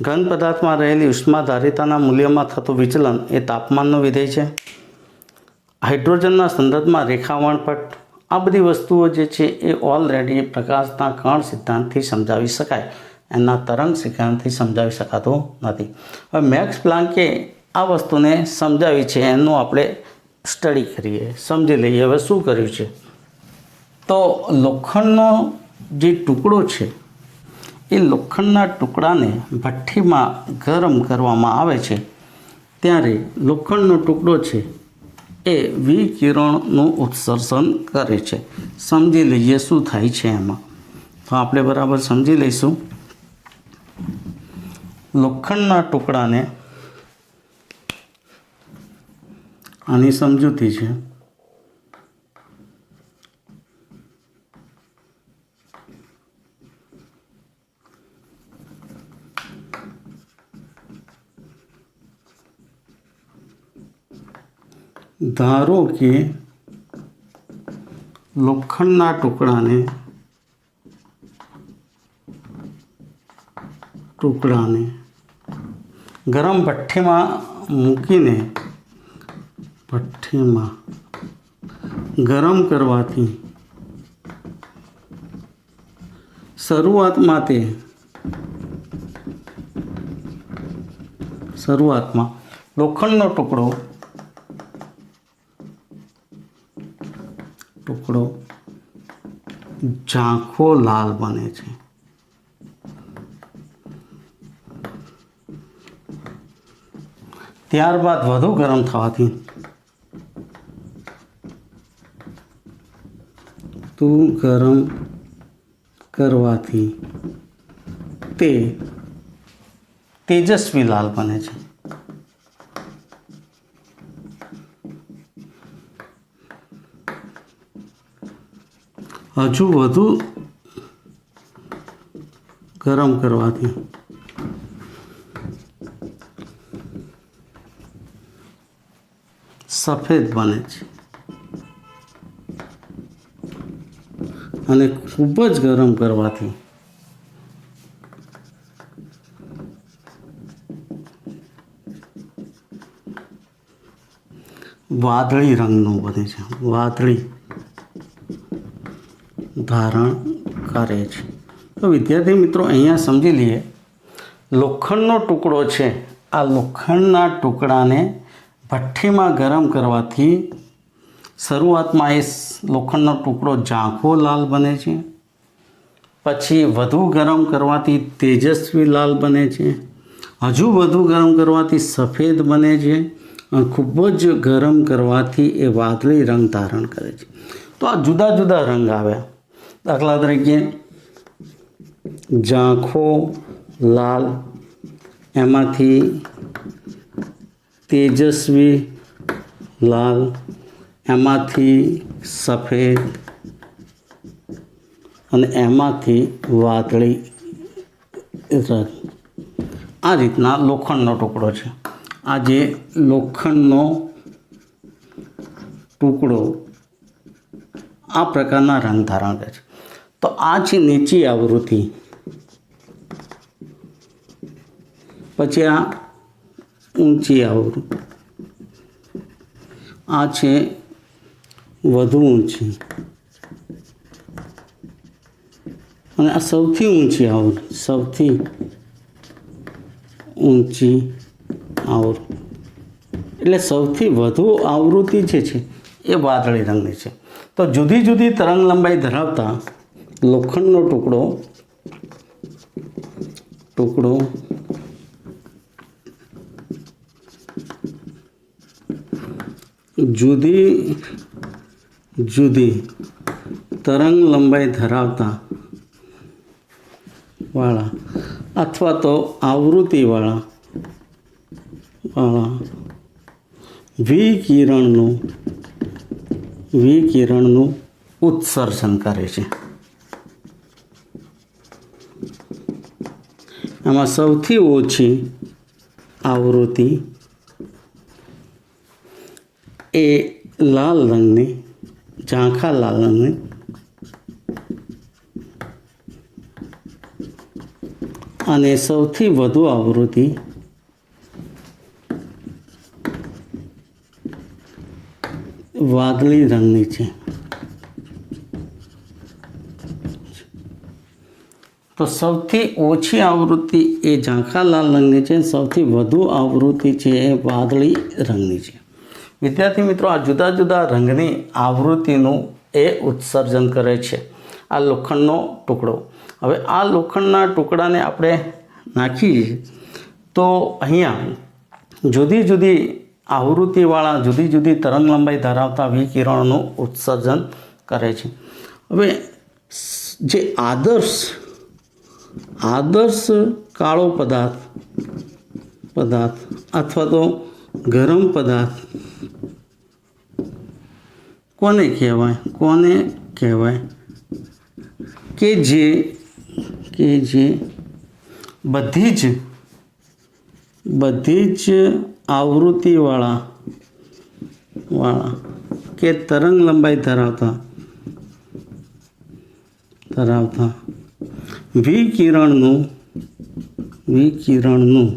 [SPEAKER 1] घन पदार्थ में रहेली उष्माधारिता मूल्य में थतुं विचलन ए तापमाननो विधेय है। हाइड्रोजन संदर्भ में रेखावणपट आ बधी वस्तुओं जे छे ए ऑलरेडी प्रकाशना कण सिद्धांत थी समजावी शकाय, एना तरंग सिद्धांत थी समजावी शकातो नथी। हवे मैक्स प्लांके आ वस्तुने समजावी छे, एनुं आपणे स्टडी करिए, समझी लीए। हवे शुं कर्युं छे तो लोखंडनो जे टुकड़ो छे ए लोखंडना टुकड़ाने भट्ठीमां गरम करवामां आवे छे त्यारे लोखंडनो टुकड़ो छे ए विकिरणनुं उत्सर्जन करे छे। समझी लीए शुं थाय छे एमां। तो आपणे बराबर समझी लईशुं। लोखंडना टुकड़ाने आनी समजूती है। धारो कि लोखंडना टुकड़ाने गरम भट्ठी में मूकीने भट्ठी में गरम करवाथी शुरुआत में लोखंडनो टुकड़ो झांखो लाल बने छे। त्यारबाद वधु गरम थवाथी गरम करवाथी ते तेजस्वी लाल बने छे। हजू वधु गरम करवाथी सफेद बने छे अने खूब ज गरम करवाथी वादળી रंगनो बने छे, वादળી धारण करे छे। तो विद्यार्थी मित्रों अहींया समझी लीए लोखंडनो टुकड़ो छे आ लोखंडना टुकड़ाने भट्ठीमां गरम करवाथी शुरुआतमां ए लोखंडनो टुकड़ो झांखो लाल बने छे, पछी वधु गरम करवाथी तेजस्वी लाल बने छे, हजू वधु गरम करवाथी सफेद बने छे अने खूब ज गरम करवाथी ए वादળી रंग धारण करे छे। तो आ जुदा जुदा रंग आव्या। दाखला तरीके झांखो लाल, एमांथी तेजस्वी लाल, एमांथी सफेद अने एमांथी वादળી रंग। आ रीतना लोखंडनो टुकड़ो छे। आ जे लोखंडनो टुकड़ो आ प्रकारना रंग धारण करे छे। तो आ छे नीची आवृत्ति, પછી આ ઊંચી આવૃત્તિ, આ છે વધુ ઊંચી, અને આ સૌથી ઊંચી આવૃત્તિ, સૌથી ઊંચી આવૃત્તિ. એટલે સૌથી વધુ આવૃત્તિ જે છે એ વાદળી રંગની છે. તો જુદી જુદી તરંગ લંબાઈ ધરાવતા લોખંડનો ટુકડો જુદી જુદી તરંગ લંબાઈ ધરાવતા વાળા અથવા તો આવૃત્તિવાળા વિકિરણનું ઉત્સર્જન કરે છે. આમાં સૌથી ઓછી આવૃત્તિ એ લાલ રંગની, ઝાંખા લાલ રંગની, અને સૌથી વધુ આવૃત્તિ વાદળી રંગની છે. તો સૌથી ઓછી આવૃત્તિ એ ઝાંખા લાલ રંગની છે, સૌથી વધુ આવૃત્તિ છે એ વાદળી રંગની છે. વિદ્યાર્થી મિત્રો, આ જુદા જુદા રંગની આવૃત્તિનું એ ઉત્સર્જન કરે છે આ લોખંડનો ટુકડો. હવે આ લોખંડના ટુકડાને આપણે નાખીએ તો અહીંયા જુદી જુદી આવૃત્તિવાળા જુદી જુદી તરંગ લંબાઈ ધરાવતા વિકિરણોનું ઉત્સર્જન કરે છે. હવે જે આદર્શ કાળો પદાર્થ અથવા તો ગરમ પદાર્થ કોને કહેવાય કે જે બધી જ આવૃત્તિવાળા કે તરંગ લંબાઈ ધરાવતા વિકિરણનું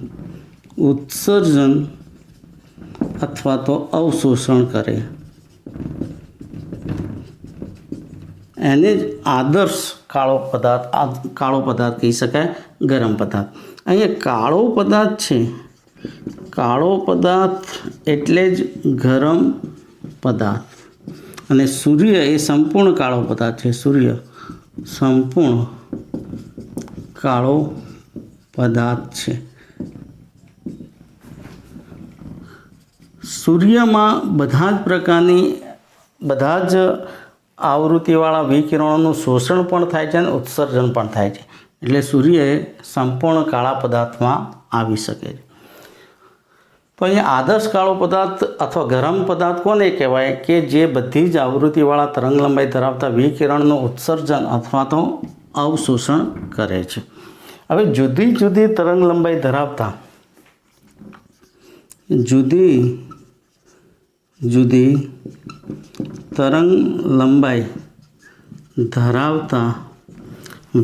[SPEAKER 1] ઉત્સર્જન અથવા તો અવશોષણ કરે, એને જ આદર્શ કાળો પદાર્થ કહી શકાય, ગરમ પદાર્થ. અહીંયા કાળો પદાર્થ છે, કાળો પદાર્થ એટલે જ ગરમ પદાર્થ. અને સૂર્ય એ સંપૂર્ણ કાળો પદાર્થ છે. સૂર્ય સંપૂર્ણ કાળો પદાર્થ છે. સૂર્યમાં બધા જ આવૃત્તિવાળા વિકિરણોનું શોષણ પણ થાય છે અને ઉત્સર્જન પણ થાય છે. એટલે સૂર્ય એ સંપૂર્ણ કાળા પદાર્થમાં આવી શકે છે. તો અહીંયા આદર્શ કાળો પદાર્થ અથવા ગરમ પદાર્થ કોને કહેવાય કે જે બધી જ આવૃત્તિવાળા તરંગ લંબાઈ ધરાવતા વિકિરણનું ઉત્સર્જન અથવા તો અવશોષણ કરે છે. હવે જુદી જુદી તરંગ લંબાઈ ધરાવતા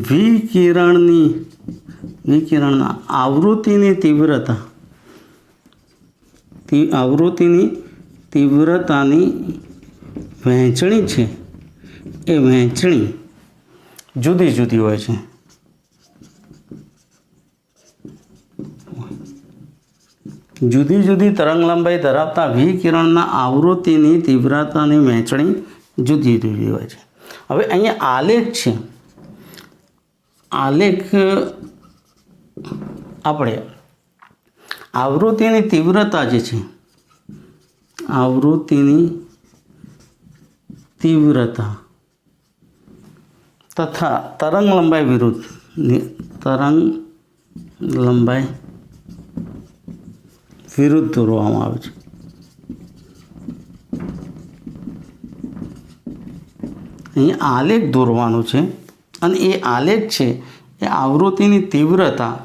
[SPEAKER 1] વિકિરણના આવૃત્તિની તીવ્રતાની વહેંચણી છે એ વહેંચણી જુદી જુદી હોય છે. જુદી જુદી તરંગ લંબાઈ ધરાવતા વિકિરણના આવૃત્તિની તીવ્રતાની વહેંચણી જુદી જુદી હોય છે. હવે અહીંયા આલેખ છે. આલેખ આપણે આવૃત્તિની તીવ્રતા જે છે, આવૃત્તિની તીવ્રતા તથા તરંગ લંબાઈ વિરુદ્ધ દોરવામાં આવે છે. અહીંયા આલેખ દોરવાનો છે અને એ આલેખ છે એ આવૃત્તિની તીવ્રતા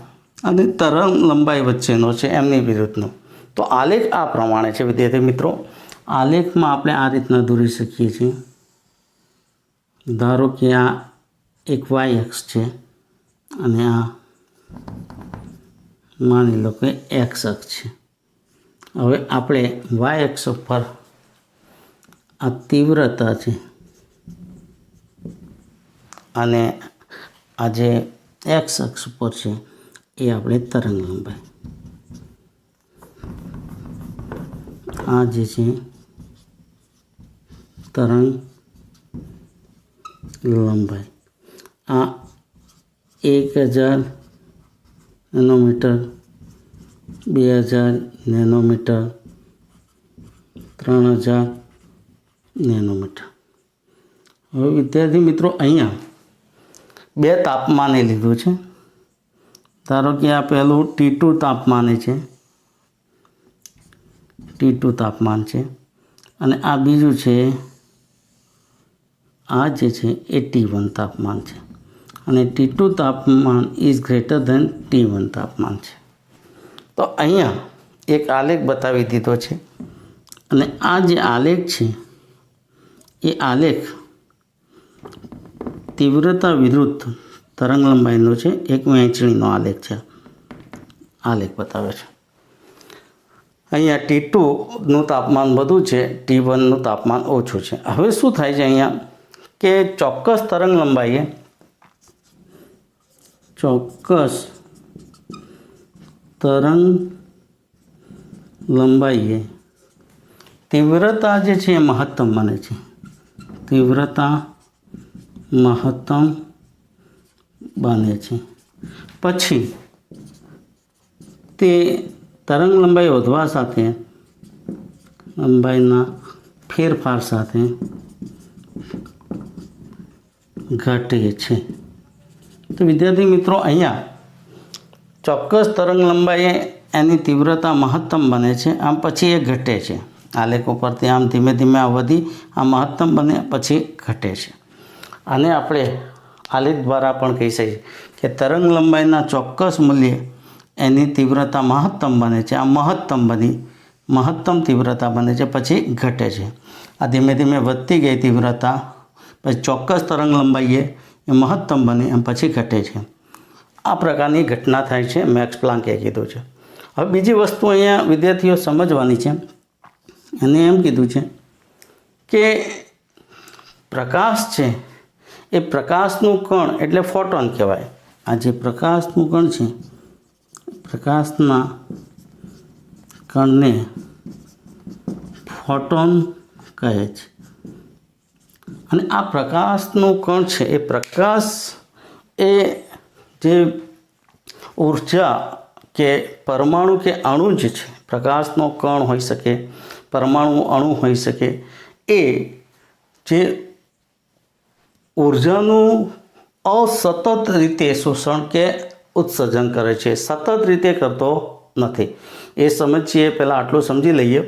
[SPEAKER 1] અને તરંગ લંબાઈ વચ્ચેનો છે, એમની વિરુદ્ધનો. તો આલેખ આ પ્રમાણે છે વિદ્યાર્થી મિત્રો. આલેખમાં આપણે આ રીતના દોરી શકીએ છીએ. ધારો કે આ એક વાય અક્ષ છે અને આ માની લો કે એક્સ અક્ષ છે. હવે આપણે વાય અક્ષ પર આ તીવ્રતા છે અને આ જે એક્સ અક્ષ પર છે એ આપણે તરંગ લંબાઈ, આ જે છે તરંગ લંબાઈ, આ 1000 નેનોમીટર, 2000 નેનોમીટર, 3000 નેનોમીટર. હવે વિદ્યાર્થી મિત્રો અહીંયા બે તાપમાને લીધું છે. ધારો કે આ પહેલું T2 તાપમાને છે, T2 તાપમાન છે, અને આ બીજું છે આ જે છે એ T1 તાપમાન છે, અને T2 તાપમાન ઇઝ ગ્રેટર ધેન T1 તાપમાન છે. તો અહીંયા એક આલેખ બતાવી દીધો છે, અને આ જે આલેખ છે એ આલેખ તીવ્રતા વિરુદ્ધ તરંગ લંબાઈનો છે, એક વહેંચણીનો આલેખ છે. આલેખ બતાવે છે. અહીંયા T2નું તાપમાન વધુ છે, T1નું તાપમાન ઓછું છે. હવે શું થાય છે અહીંયા કે ચોક્કસ તરંગ લંબાઈએ તીવ્રતા જે છે એ મહત્તમ બને છે. તીવ્રતા મહત્તમ બને છે. પછી તે તરંગ લંબાઈ વધવા સાથે, લંબાઈના ફેરફાર સાથે ઘટે છે. તો વિદ્યાર્થી મિત્રો અહીંયા ચોક્કસ તરંગ લંબાઈએ એની તીવ્રતા મહત્તમ બને છે, આમ પછી એ ઘટે છે. આલેખ ઉપરથી આમ ધીમે ધીમે આ વધી આ મહત્તમ બને પછી ઘટે છે. આને આપણે આલેખ દ્વારા પણ કહી શકીએ કે તરંગ લંબાઈના ચોક્કસ મૂલ્યે એની તીવ્રતા મહત્તમ બને છે, આ મહત્તમ તીવ્રતા બને છે પછી ઘટે છે. આ ધીમે ધીમે વધતી ગઈ તીવ્રતા પછી ચોક્કસ તરંગ લંબાઈએ એ મહત્તમ બને એમ પછી ઘટે છે. આ પ્રકારની ઘટના થાય છે, મેક્સ પ્લાન્કે કીધું છે. હવે બીજી વસ્તુ અહીંયા વિદ્યાર્થીઓ સમજવાની છે. એને એમ કીધું છે કે પ્રકાશ છે એ પ્રકાશનું કણ એટલે ફોટોન કહેવાય. આ જે પ્રકાશનું કણ છે, પ્રકાશના કણને ફોટોન કહે છે. અને આ પ્રકાશનું કણ છે એ પ્રકાશ એ જે ઉર્જા કે પરમાણુ કે અણુ જ છે, પ્રકાશનો કણ હોઈ શકે, પરમાણુ અણુ હોઈ શકે, એ જે ઉર્જાનું અસતત રીતે શોષણ કે ઉત્સર્જન કરે છે, સતત રીતે કરતો નથી. એ સમજીએ પહેલાં આટલું સમજી લઈએ.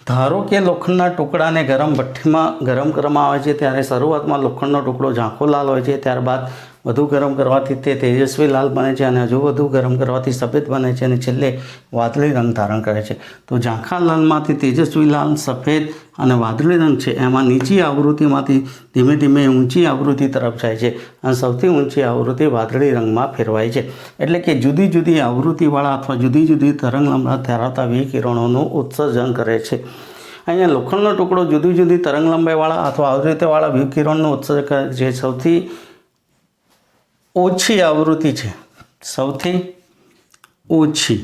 [SPEAKER 1] ધારો કે લોખંડના ટુકડાને ભઠ્ઠીમાં ગરમ કરવામાં આવે છે ત્યારે શરૂઆતમાં લોખંડનો ટુકડો ઝાંખો લાલ હોય છે, ત્યારબાદ વધુ ગરમ કરવાથી તે તેજસ્વી લાલ બને છે, અને હજુ વધુ ગરમ કરવાથી સફેદ બને છે, અને છેલ્લે વાદળી રંગ ધારણ કરે છે. તો ઝાંખા લાલમાંથી તેજસ્વી લાલ, સફેદ અને વાદળી રંગ છે એમાં નીચી આવૃત્તિમાંથી ધીમે ધીમે ઊંચી આવૃત્તિ તરફ જાય છે, અને સૌથી ઊંચી આવૃત્તિ વાદળી રંગમાં ફેરવાય છે. એટલે કે જુદી જુદી આવૃત્તિવાળા અથવા જુદી જુદી તરંગ લંબાઈ ધરાવતા વિકિરણોનું ઉત્સર્જન કરે છે. અહીંયા લોખંડનો ટુકડો જુદી જુદી તરંગ લંબાઈવાળા અથવા આવૃત્તિવાળા વિકિરણનું ઉત્સર્જન કરે છે. સૌથી ઓછી આવૃત્તિ છે, સૌથી ઓછી,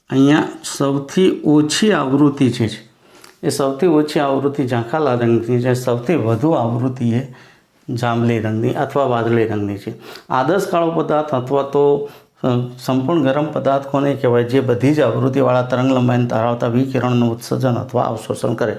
[SPEAKER 1] અહીંયા સૌથી ઓછી આવૃત્તિ છે એ સૌથી ઓછી આવૃત્તિ ઝાંખા લાલ રંગની છે, સૌથી વધુ આવૃત્તિ એ જાંબલી રંગની અથવા વાદળી રંગની છે. આદર્શ કાળો પદાર્થ અથવા તો સંપૂર્ણ ગરમ પદાર્થ કોને કહેવાય? જે બધી જ આવૃત્તિવાળા તરંગ લંબાઈને ધરાવતા વિકિરણનું ઉત્સર્જન અથવા અવશોષણ કરે.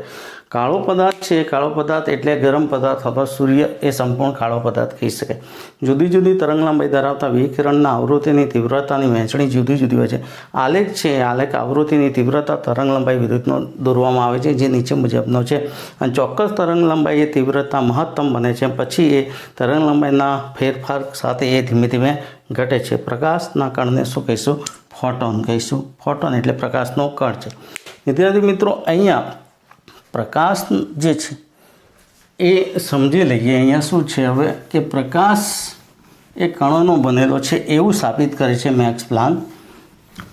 [SPEAKER 1] કાળો પદાર્થ છે, કાળો પદાર્થ એટલે ગરમ પદાર્થ અથવા સૂર્ય એ સંપૂર્ણ કાળો પદાર્થ કહી શકાય. જુદી જુદી તરંગ લંબાઈ ધરાવતા વિકિરણના આવૃત્તિની તીવ્રતાની વહેંચણી જુદી જુદી હોય છે. આલેખ છે, આલેખ આવૃત્તિની તીવ્રતા તરંગ લંબાઈ વિરુદ્ધનો દોરવામાં આવે છે, જે નીચે મુજબનો છે. અને ચોક્કસ તરંગ લંબાઈ એ તીવ્રતા મહત્તમ બને છે, પછી એ તરંગ લંબાઈના ફેરફાર સાથે એ ધીમે ધીમે ઘટે છે. પ્રકાશના કણને શું કહીશું? ફોટોન કહીશું. ફોટોન એટલે પ્રકાશનો કણ છે. વિદ્યાર્થી મિત્રો, અહીંયા પ્રકાશ જે છે એ સમજી લઈએ. અહીંયા શું છે હવે કે પ્રકાશ એ કણોનો બનેલો છે એવું સાબિત કરે છે મેક્સ પ્લાન્ક.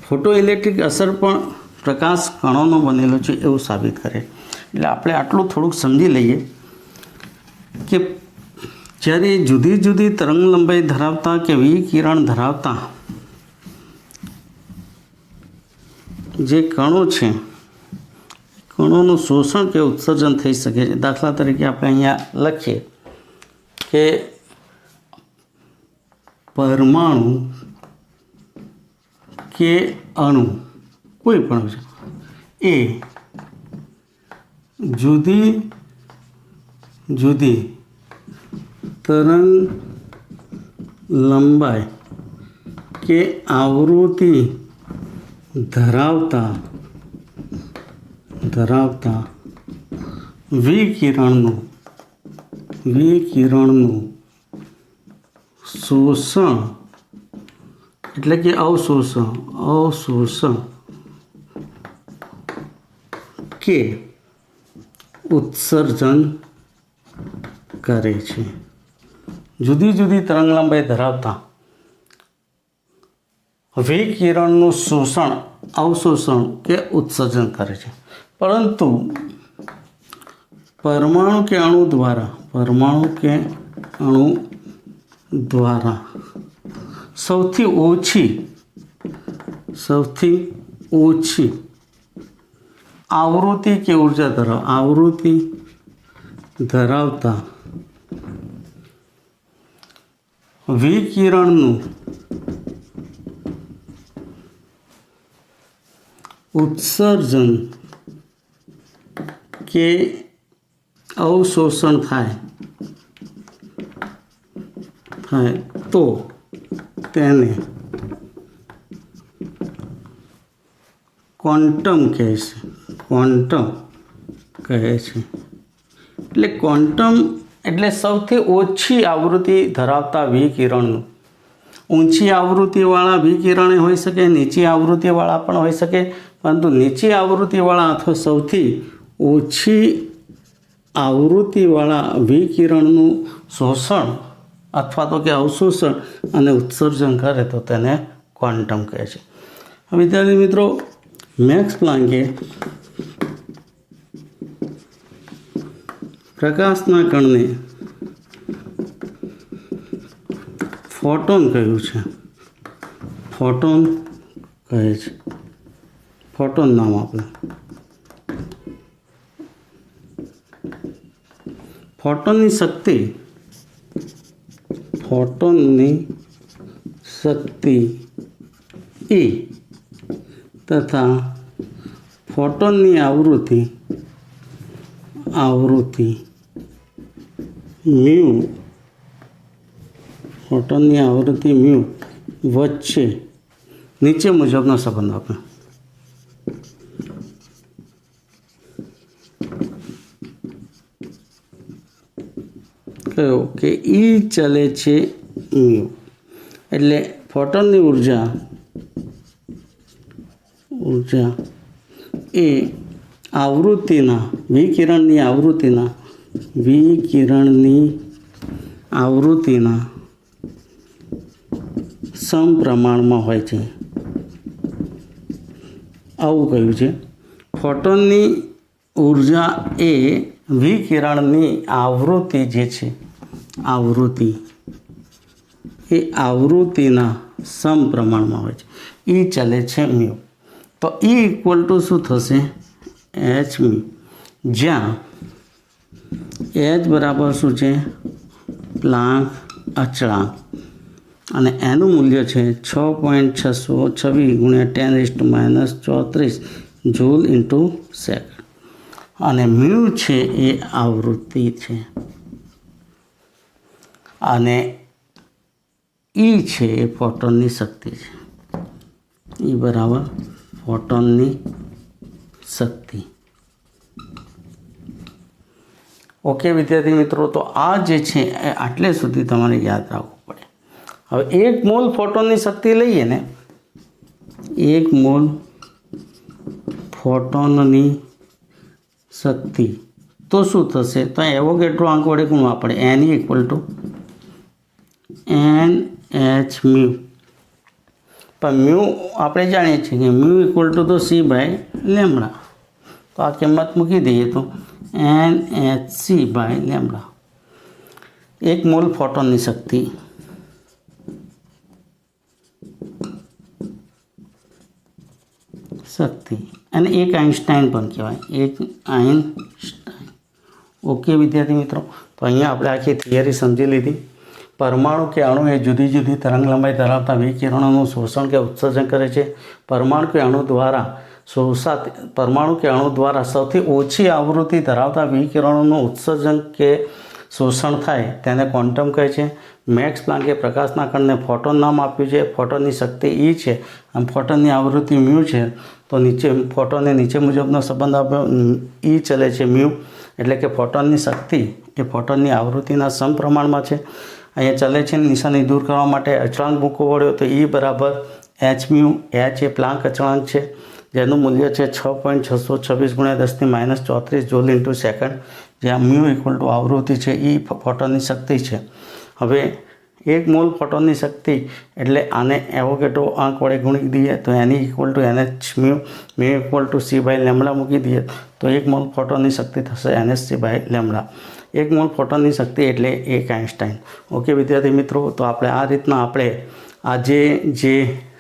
[SPEAKER 1] ફોટો ઇલેક્ટ્રિક અસર પણ પ્રકાશ કણોનો બનેલો છે એવું સાબિત કરે. એટલે આપણે આટલું થોડુંક સમજી લઈએ કે જ્યારે જુદી જુદી તરંગ લંબાઈ ધરાવતા કે વિકિરણ ધરાવતા જે કણો છે, કણોનું શોષણ કે ઉત્સર્જન થઈ શકે છે. દાખલા તરીકે આપણે અહીંયા લખીએ કે પરમાણુ કે અણુ કોઈ પણ છે એ જુદી જુદી તરંગ લંબાઈ કે આવૃત્તિ ધરાવતા વિકિરણનું શોષણ એટલે કે અવશોષણ કે ઉત્સર્જન કરે છે. જુદી જુદી તરંગલંબાઈ ધરાવતા વિકિરણનું શોષણ, અવશોષણ કે ઉત્સર્જન કરે છે. પરંતુ પરમાણુ કે અણુ દ્વારા સૌથી ઓછી આવૃત્તિ કે ઉર્જા ધરાવતા વિકિરણનું ઉત્સર્જન કે અવશોષણ થાય તો તેને ક્વોન્ટમ કહે છે. એટલે ક્વોન્ટમ એટલે સૌથી ઓછી આવૃત્તિ ધરાવતા વિકિરણનું. ઊંચી આવૃત્તિવાળા વિકિરણ હોઈ શકે, નીચી આવૃત્તિવાળા પણ હોઈ શકે, પરંતુ નીચી આવૃત્તિવાળા અથવા સૌથી ઓછી આવૃત્તિવાળા વિકિરણનું શોષણ અથવા તો કે અવશોષણ અને ઉત્સર્જન કરે તો તેને ક્વોન્ટમ કહે છે. વિદ્યાર્થી મિત્રો, મેક્સ પ્લાન્કે પ્રકાશના કણને ફોટોન કહ્યું છે. ફોટોન કહે છે. ફોટોન નામ આપણે. ફોટોનની શક્તિ E તથા ફોટોનની આવૃત્તિ મ્યુ વચ્ચે નીચે મુજબનો સંબંધ આપણે. કયો કે E ચલે છે મ્યુ. એટલે ફોટોનની ઉર્જા એ વિકિરણની આવૃત્તિના સમપ્રમાણમાં હોય છે. આવું કહ્યું છે. ફોટોનની ઉર્જા એ વિકિરણની આવૃત્તિ જે છે એ આવૃત્તિના સમપ્રમાણમાં હોય છે. E ચલે છે મ્યુ. તો E ઇક્વલ ટુ શું થશે? h mu. જ્યાં h બરાબર શું છે? પ્લાન્ક અચળાંક. અને એનું મૂલ્ય છે 6.626 × 10⁻⁻34 જૂલ ઇન્ટુ સેકન્ડ. અને મ્યુ છે એ આવૃત્તિ છે અને E છે એ ફોટોનની શક્તિ છે. E બરાબર ફોટોનની શક્તિ. ઓકે વિદ્યાર્થી મિત્રો, તો આ જે છે એ આટલે સુધી તમારે યાદ રાખવું પડે. હવે 1 મોલ ફોટોનની શક્તિ લઈએ ને, 1 મોલ ફોટોનની શક્તિ તો શું થશે? તો એવોગેડ્રો આંક વડે ગુણવા પડે. N= NH મ્યુ, પણ મ્યુ આપણે જાણીએ છીએ કે મ્યુ ઇક્વલ ટુ તો C બાય લેમડા, તો આ કિંમત મૂકી દઈએ તો NHC બાય લેમડા. 1 મોલ ફોટોનની શક્તિ, અને એક આઇન્સ્ટાઈન પણ કહેવાય, એક આઇન્સ્ટાઈન. ઓકે વિદ્યાર્થી મિત્રો, તો અહીંયા આપણે આખી થિયરી સમજી લીધી. પરમાણુ કે અણુ એ જુદી જુદી તરંગ લંબાઈ ધરાવતા વિકિરણોનું શોષણ કે ઉત્સર્જન કરે છે. પરમાણુ કે અણુ દ્વારા સૌથી ઓછી આવૃત્તિ ધરાવતા વિકિરણોનું ઉત્સર્જન કે શોષણ થાય તેને ક્વોન્ટમ કહે છે. મેક્સ પ્લાન્કે પ્રકાશના કણને ફોટોન નામ આપ્યું છે. ફોટોનની શક્તિ E છે અને ફોટોનની આવૃત્તિ મ્યુ છે. તો ફોટોનને નીચે મુજબનો સંબંધ આપ્યો, E ચલે છે મ્યુ, એટલે કે ફોટોનની શક્તિ એ ફોટોનની આવૃત્તિના સમપ્રમાણમાં છે. અહીંયા ચલે છે નિશાની દૂર કરવા માટે અચળાંક મૂકવો પડ્યો, તો E બરાબર H મ્યુ. H એ પ્લાન્ક અચળાંક છે જેનું મૂલ્ય છે 6.626 × 10⁻³ જૂલ ઇન્ટુ સેકન્ડ, જ્યાં મ્યુ ઇક્વલ ટુ આવૃત્તિ છે, E ફોટોનની શક્તિ છે. હવે 1 મોલ ફોટોનની શક્તિ એટલે આને એવોગેડ્રો અંક વડે ગુણી દઈએ તો એની equal to NH mu, mu equal to C by lambda મૂકી દઈએ તો 1 મોલ ફોટોનની શક્તિ થશે NHC બાય લેમડા. 1 મોલ ફોટોનની શક્તિ એટલે 1 આઇન્સ્ટાઈન. ઓકે વિદ્યાર્થી મિત્રો, તો આપણે આ રીતના આજે જે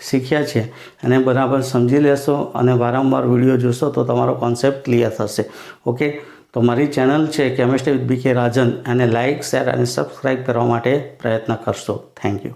[SPEAKER 1] શીખ્યા છે એને બરાબર સમજી લેશો અને વારંવાર વિડીયો જોશો તો તમારો કોન્સેપ્ટ ક્લિયર થશે. ઓકે, તો મારી ચેનલ છે કેમિસ્ટ્રી વિથ BK રાજન, એને લાઇક, શેર અને સબસ્ક્રાઈબ કરવા માટે પ્રયત્ન કરશો. Thank you.